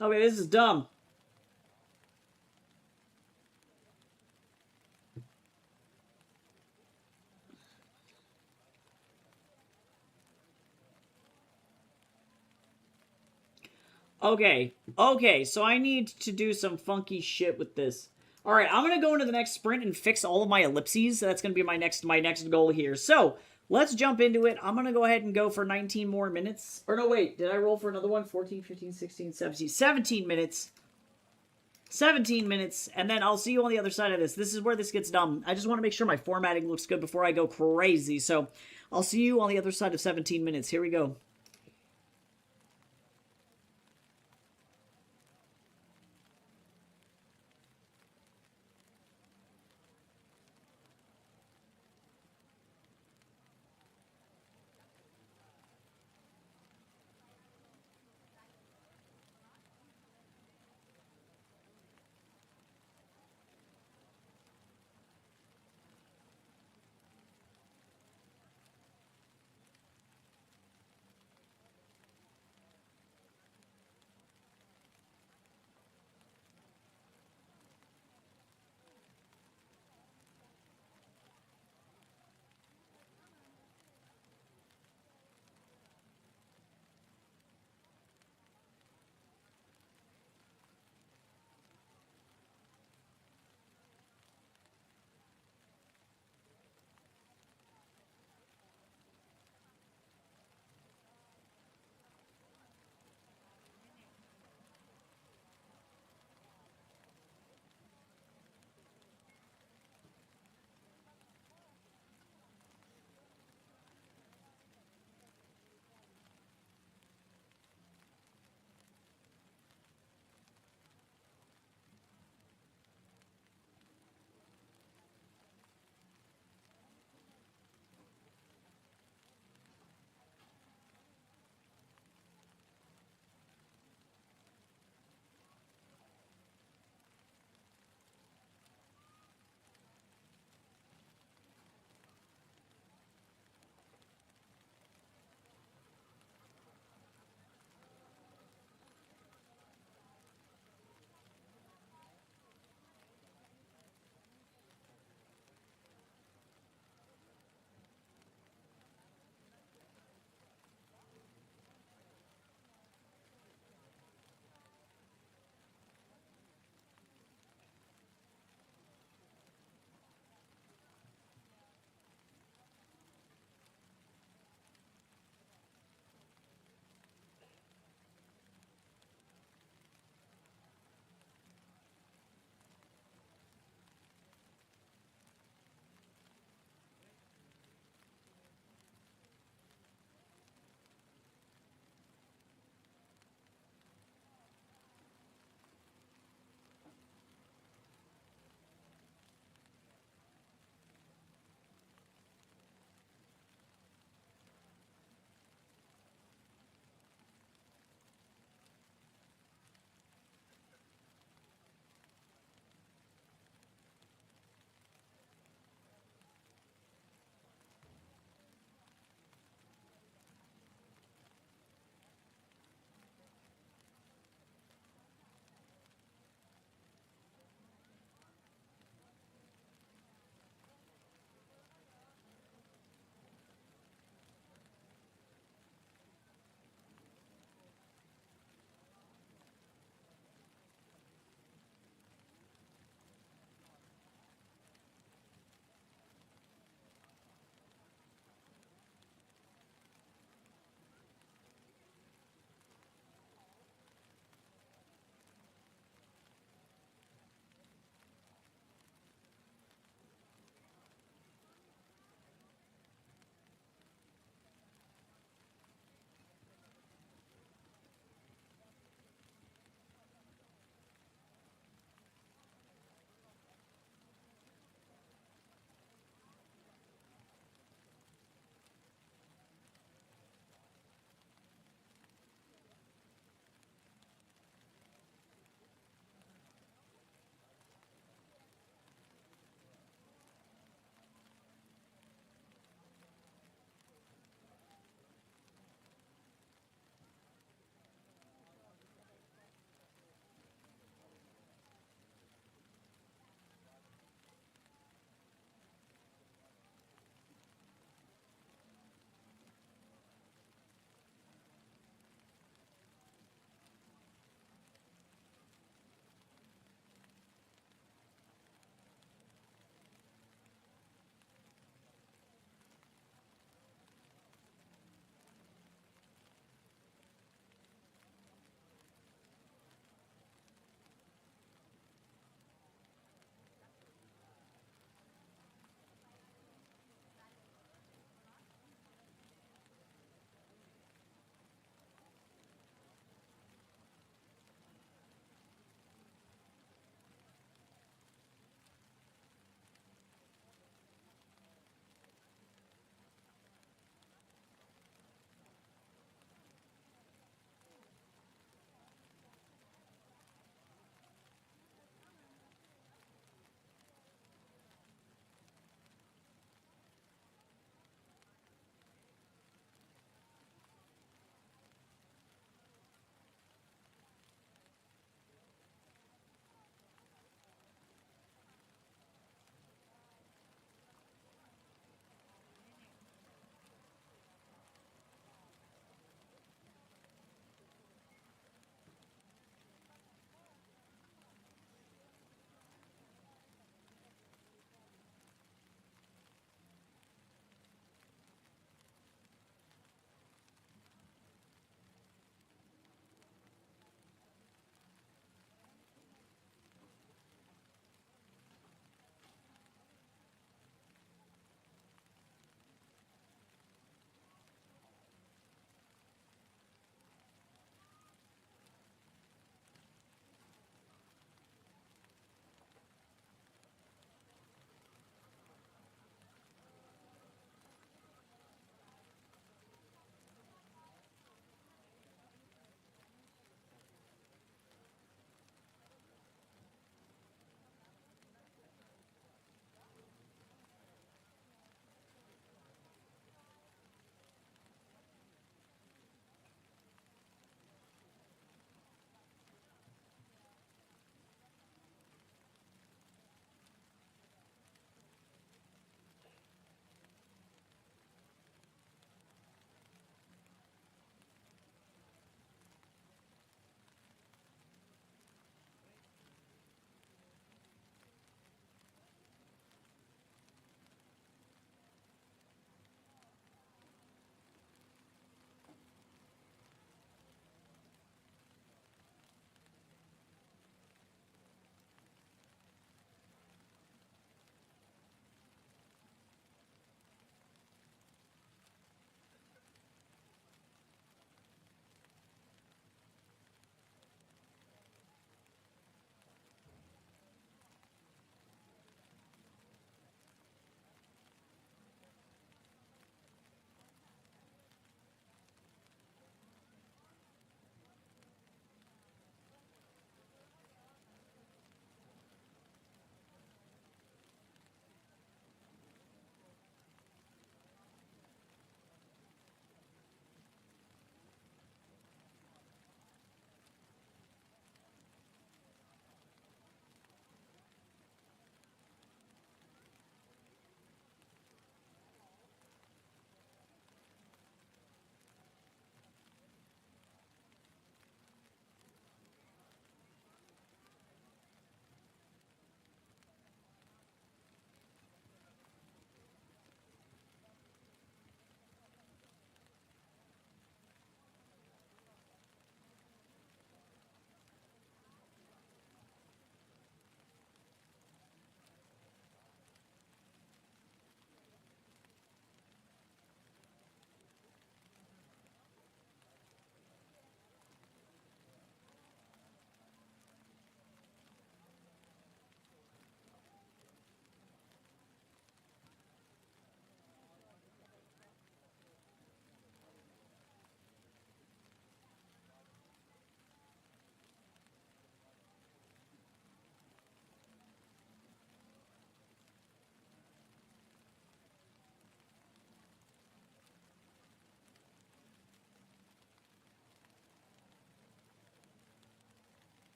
Okay, this is dumb. Okay, so I need to do some funky shit with this. Alright, I'm gonna go into the next sprint and fix all of my ellipses. That's gonna be my next goal here. So, let's jump into it. I'm gonna go ahead and go for 19 more minutes. Or no, wait, did I roll for another one? 14, 15, 16, 17. 17 minutes. 17 minutes, and then I'll see you on the other side of this. This is where this gets dumb. I just want to make sure my formatting looks good before I go crazy. So, I'll see you on the other side of 17 minutes. Here we go.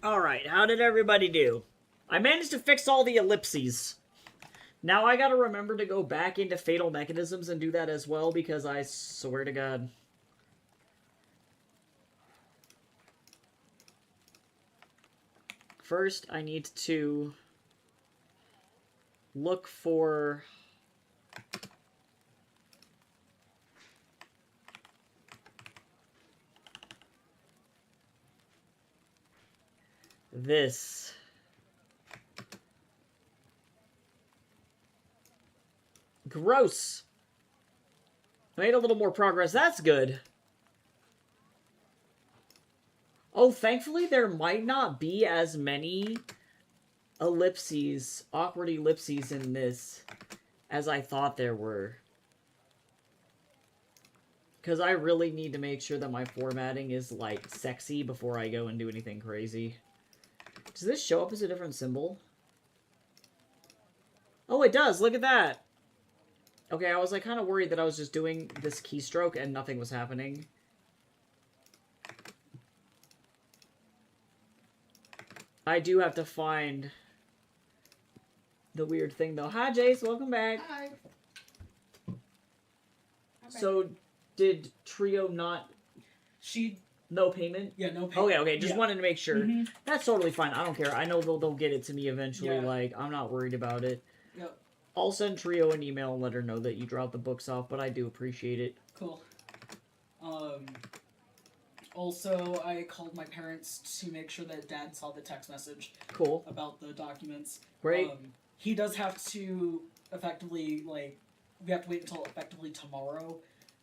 Alright, how did everybody do? I managed to fix all the ellipses. Now I gotta remember to go back into Fatal Mechanisms and do that as well, because I swear to God. First, I need to look for this. Gross. Made a little more progress. That's good. Oh, thankfully there might not be as many ellipses, awkward ellipses in this as I thought there were. Because I really need to make sure that my formatting is, like, sexy before I go and do anything crazy. Does this show up as a different symbol? Oh, it does! Look at that! Okay, I was, like, kind of worried that I was just doing this keystroke and nothing was happening. I do have to find the weird thing, though. Hi, Jace. Welcome back. Hi. So, did Trio not... No payment? Yeah, no payment. Okay. Just wanted to make sure. Mm-hmm. That's totally fine. I don't care. I know they'll get it to me eventually. Yeah. Like, I'm not worried about it. Yep. I'll send Trio an email and let her know that you dropped the books off, but I do appreciate it. Cool. Also, I called my parents to make sure that Dad saw the text message. Cool. About the documents. Great. He does have to effectively, like, we have to wait until effectively tomorrow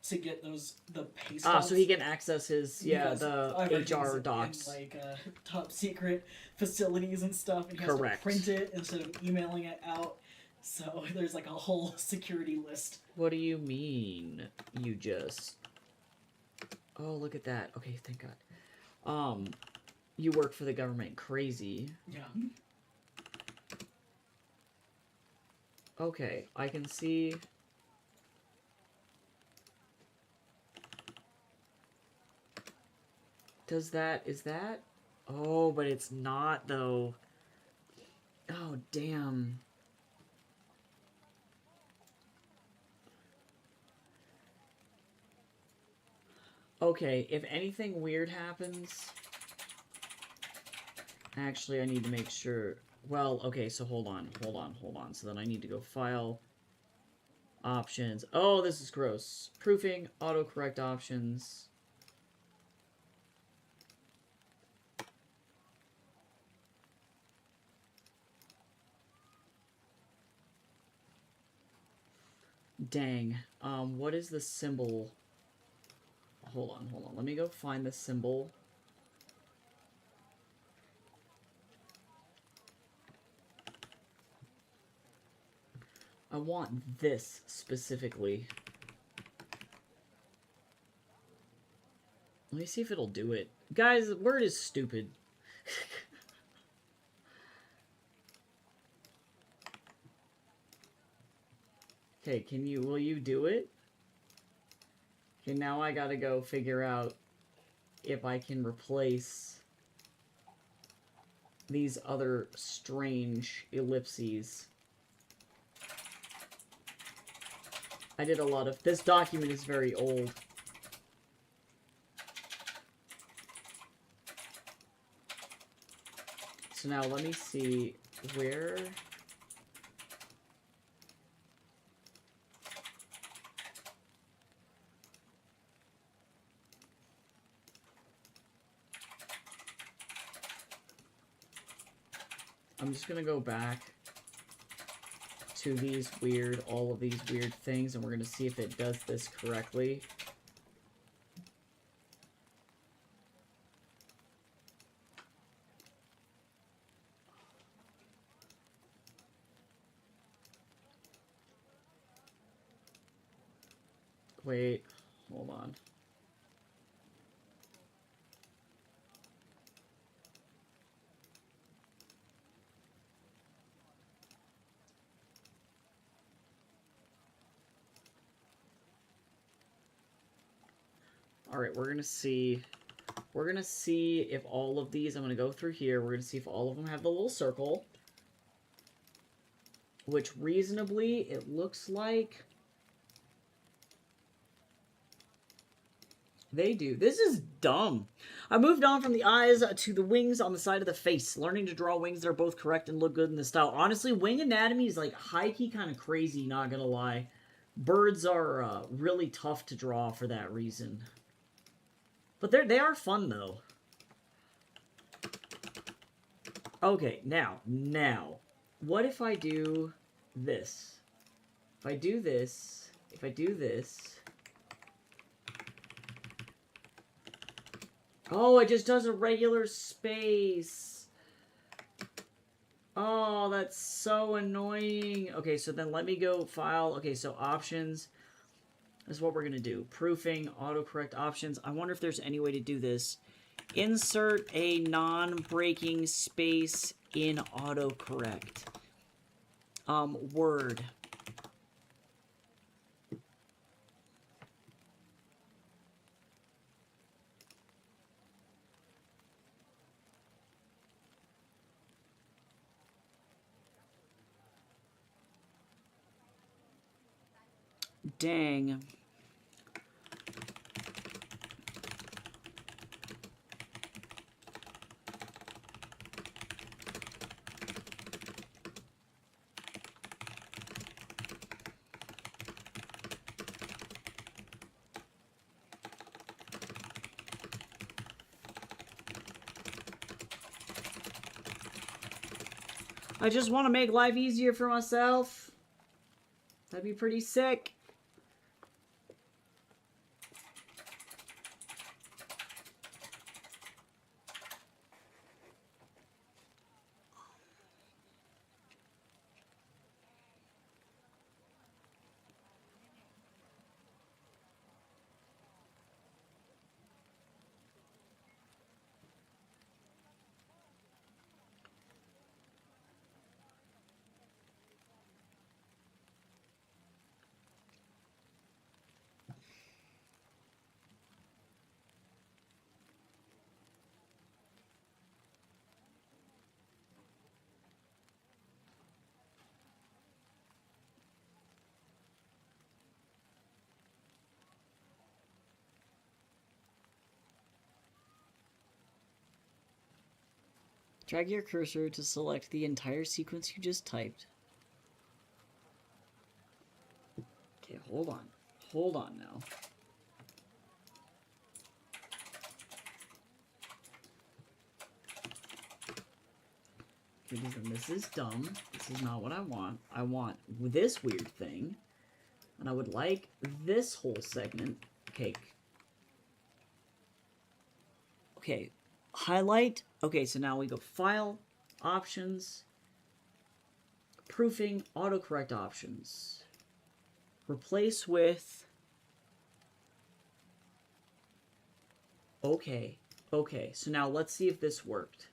to get the pay stubs. So he can access his, the HR docs. In, like, top secret facilities and stuff, and he has to print it instead of emailing it out. So there's, like, a whole security list. What do you mean? You just... Oh, look at that. Okay, thank God. You work for the government. Crazy. Yeah. Okay, I can see... Is that? Oh, but it's not, though. Oh, damn. Okay, if anything weird happens... Actually, I need to make sure... Well, okay, so hold on. So then I need to go File, Options. Oh, this is gross. Proofing, autocorrect options... Dang. What is the symbol? Hold on. Let me go find the symbol. I want this specifically. Let me see if it'll do it. Guys, the word is stupid. Okay, will you do it? Okay, now I gotta go figure out if I can replace these other strange ellipses. I did a lot of... This document is very old. So now let me see where... I'm just gonna go back to all of these weird things, and we're gonna see if it does this correctly. Wait, hold on. Alright, we're gonna see We're going to see if all of these, I'm going to go through here. We're going to see if all of them have the little circle. Which reasonably, it looks like they do. This is dumb. I moved on from the eyes to the wings on the side of the face. Learning to draw wings that are both correct and look good in the style. Honestly, wing anatomy is like high-key kind of crazy, not gonna lie. Birds are really tough to draw for that reason. But they are fun, though. Okay, now, what if I do this? If I do this, oh, it just does a regular space. Oh, that's so annoying. Okay, so then let me go file. Okay, so options. This is what we're going to do. Proofing, autocorrect options. I wonder if there's any way to do this. Insert a non-breaking space in autocorrect. Word. Dang. I just want to make life easier for myself. That'd be pretty sick. Drag your cursor to select the entire sequence you just typed. Okay, hold on. Hold on now. This is dumb. This is not what I want. I want this weird thing. And I would like this whole segment. Okay. Okay. Highlight. Okay, so now we go File, Options, Proofing, Autocorrect Options. Replace with... Okay. Okay, so now let's see if this worked.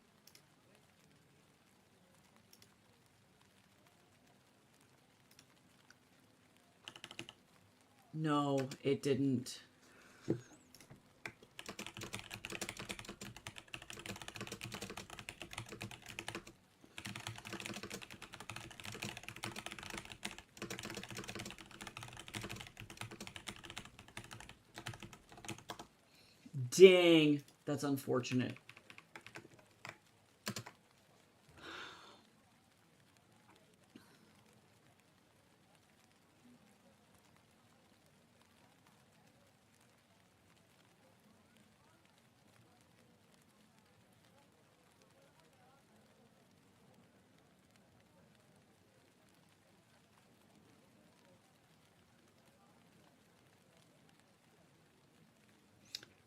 No, it didn't. Dang, that's unfortunate.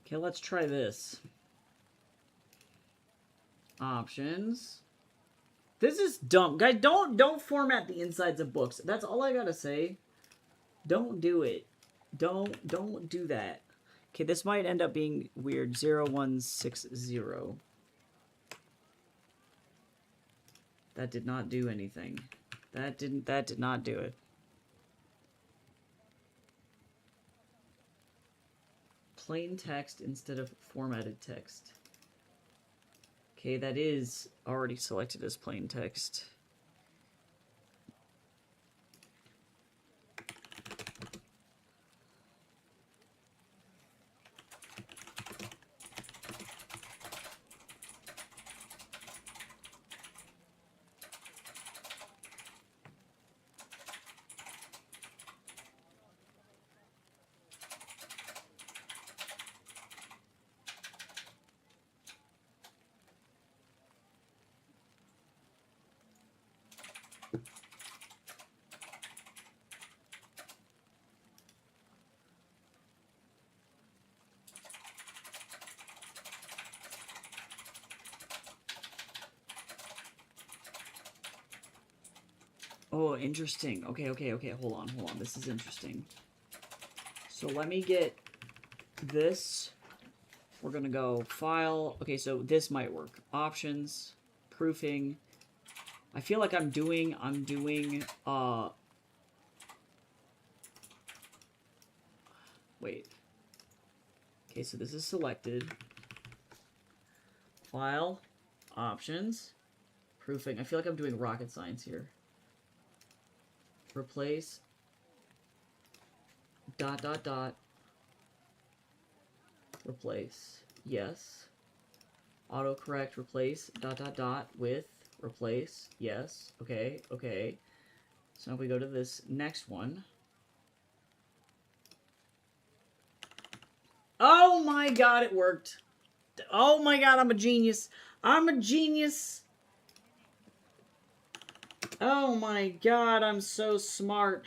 Okay, let's try this. Options. This is dumb. Guys, don't format the insides of books. That's all I gotta say. Don't do it. Don't do that. Okay, this might end up being weird. 0160. That did not do anything. That did not do it. Plain text instead of formatted text. Okay, that is already selected as plain text. Oh, interesting. Okay. Hold on. This is interesting. So let me get this. We're going to go File. Okay, so this might work. Options, Proofing. I feel like I'm doing, wait. Okay, so this is selected. File, Options, Proofing. I feel like I'm doing rocket science here. Replace, ... Replace, yes. Autocorrect, replace, ... with, replace, yes. Okay. So now if we go to this next one. Oh my god, it worked. Oh my god, I'm a genius. I'm a genius. Oh my god, I'm so smart.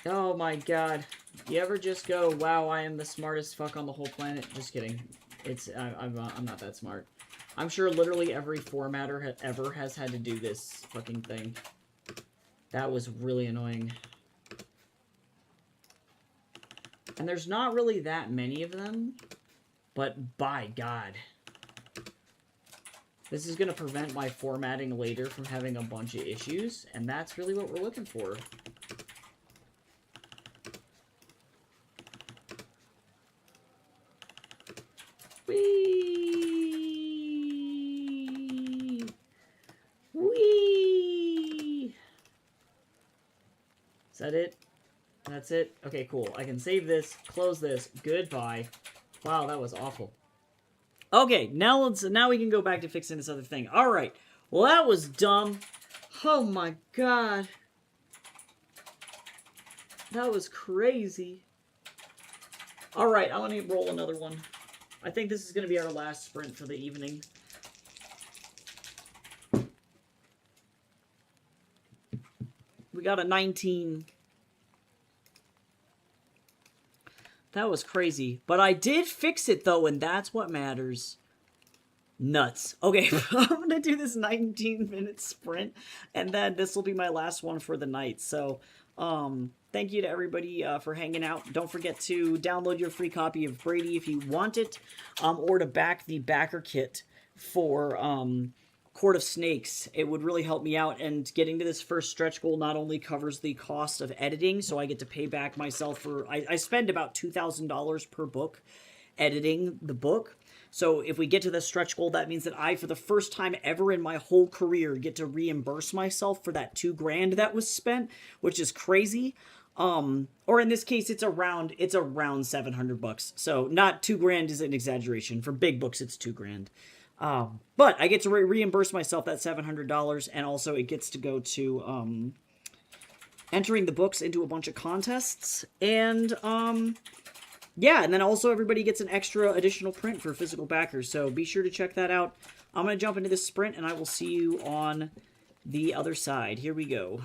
Oh my god. You ever just go, wow, I am the smartest fuck on the whole planet? Just kidding. I'm not that smart. I'm sure literally every formatter ever has had to do this fucking thing. That was really annoying. And there's not really that many of them, but by God. This is going to prevent my formatting later from having a bunch of issues, and that's really what we're looking for. Whee! Whee! Is that it? That's it? Okay, cool. I can save this, close this, goodbye. Wow, that was awful. Okay, now we can go back to fixing this other thing. Alright. Well, that was dumb. Oh my god. That was crazy. Alright, I'm gonna roll another one. I think this is gonna be our last sprint for the evening. We got a 19. That was crazy. But I did fix it, though, and that's what matters. Nuts. Okay, I'm going to do this 19-minute sprint, and then this will be my last one for the night. So, thank you to everybody for hanging out. Don't forget to download your free copy of Brady if you want it, or to back the backer kit for Court of Snakes. It would really help me out, and getting to this first stretch goal not only covers the cost of editing, so I get to pay back myself for... I spend about $2,000 per book editing the book. So if we get to the stretch goal, that means that I, for the first time ever in my whole career, get to reimburse myself for that $2,000 that was spent, which is crazy. Or in this case, it's around $700. So not $2,000 is an exaggeration. For big books, it's $2,000. But I get to reimburse myself that $700, and also it gets to go to entering the books into a bunch of contests, and yeah, and then also everybody gets an extra additional print for physical backers, so be sure to check that out. I'm going to jump into this sprint, and I will see you on the other side. Here we go.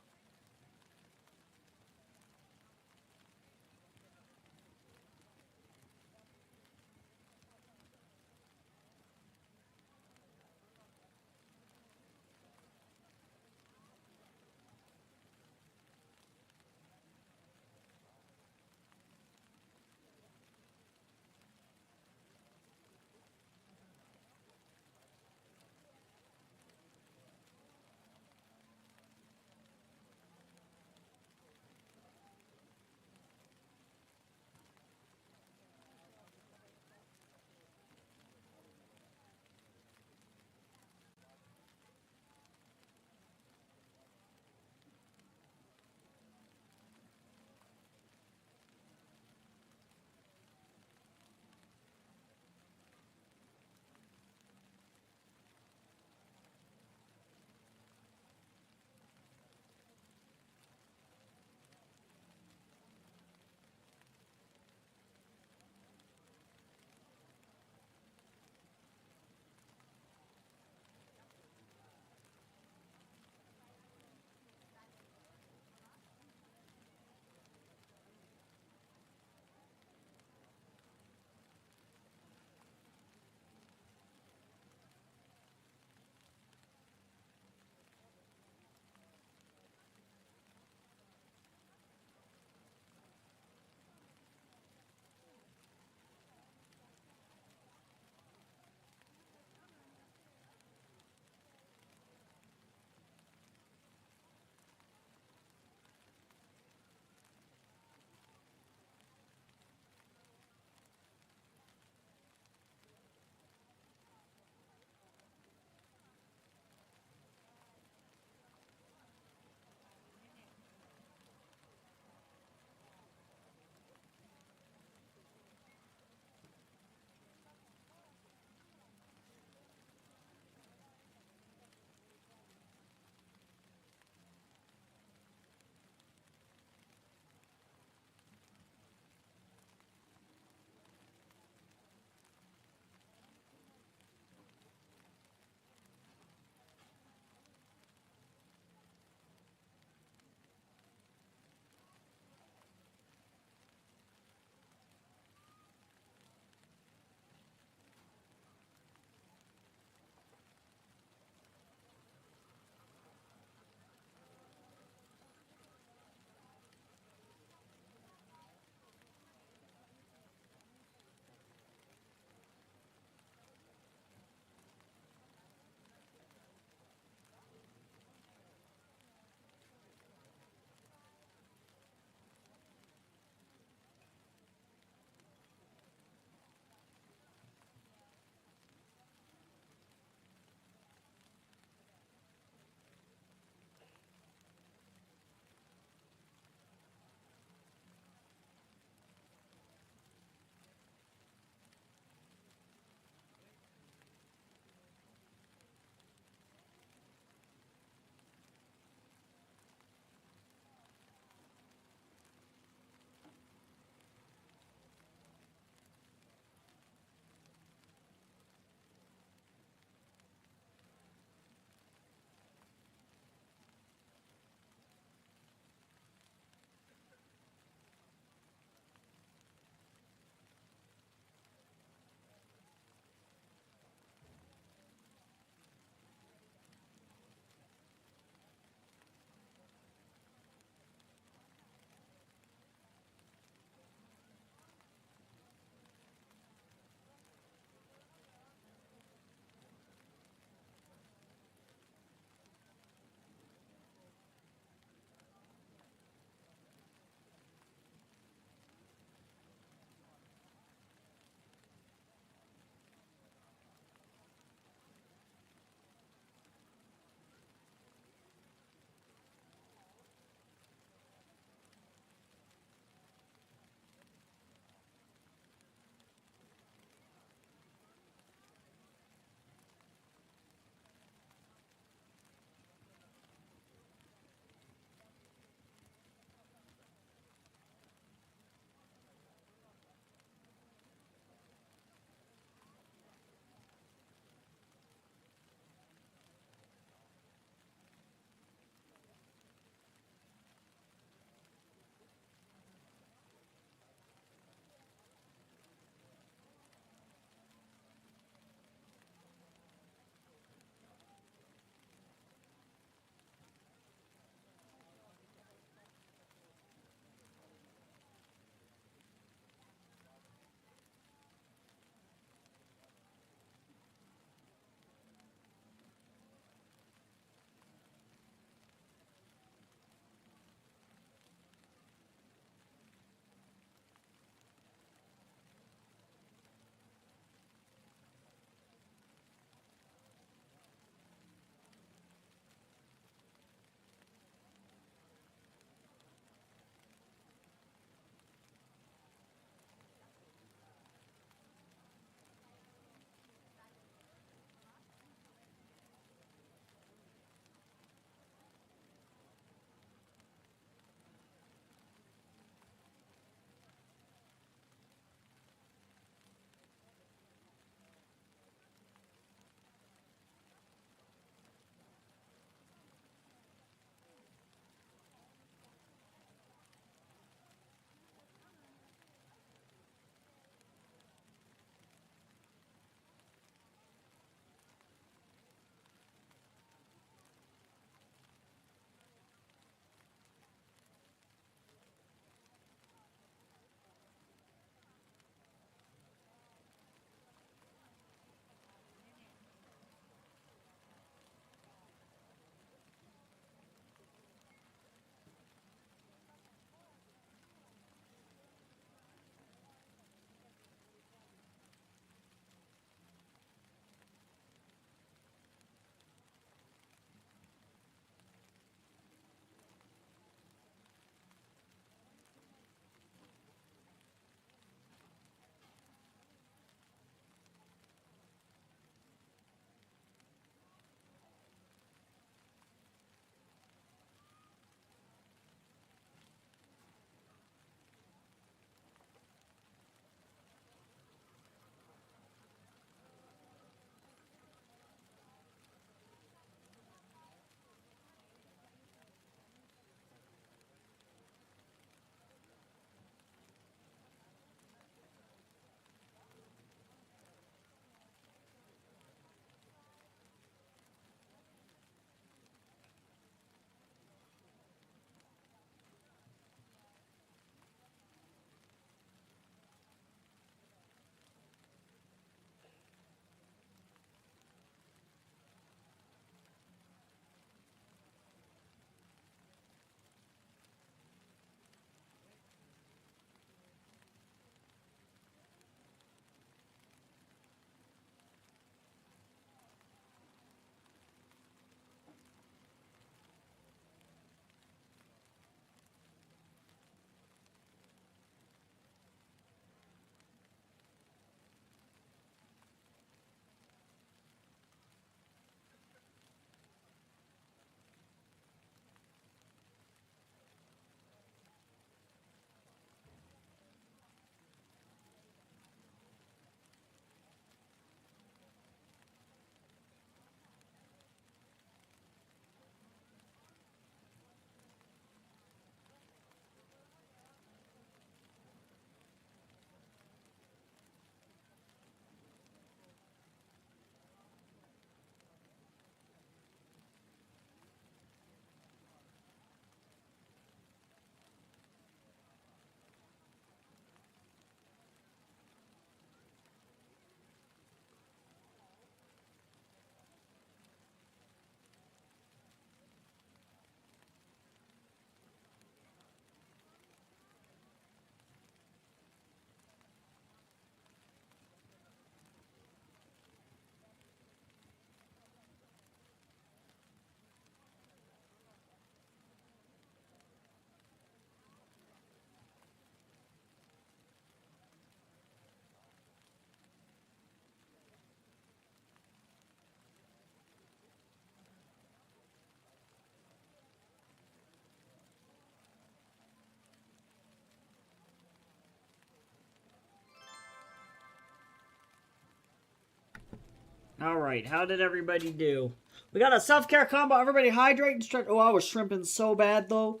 Alright, how did everybody do? We got a self-care combo. Everybody hydrate and stretch. Oh, I was shrimping so bad, though.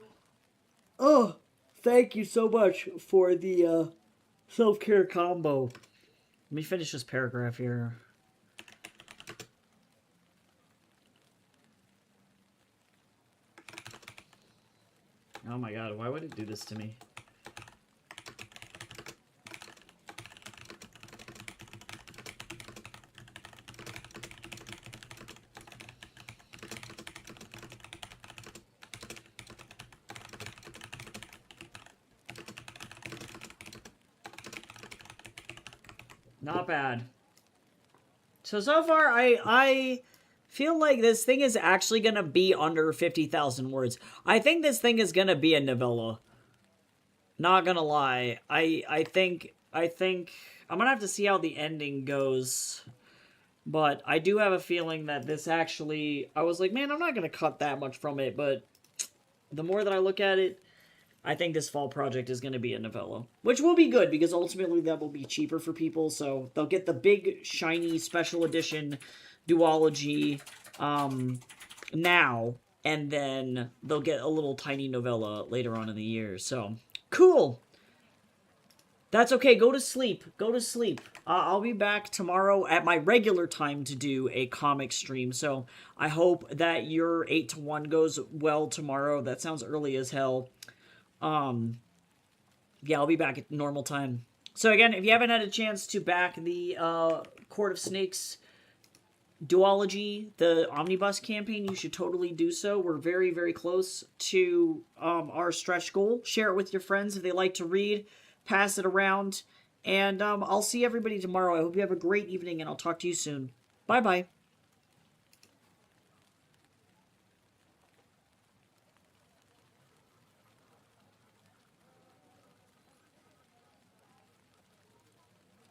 Oh, thank you so much for the self-care combo. Let me finish this paragraph here. Oh my god, why would it do this to me? Not bad. So far, I feel like this thing is actually going to be under 50,000 words. I think this thing is going to be a novella. Not gonna lie. I think I'm gonna have to see how the ending goes. But I do have a feeling that this actually... I was like, man, I'm not gonna cut that much from it, but the more that I look at it, I think this fall project is going to be a novella. Which will be good, because ultimately that will be cheaper for people, so they'll get the big, shiny, special edition duology now, and then they'll get a little tiny novella later on in the year, so... Cool! That's okay, go to sleep. Go to sleep. I'll be back tomorrow at my regular time to do a comic stream, so I hope that your 8 to 1 goes well tomorrow. That sounds early as hell. Yeah, I'll be back at normal time. So again, if you haven't had a chance to back the Court of Snakes duology, the omnibus campaign, you should totally do so. We're very, very close to our stretch goal. Share it with your friends if they like to read. Pass it around. And I'll see everybody tomorrow. I hope you have a great evening, and I'll talk to you soon. Bye-bye.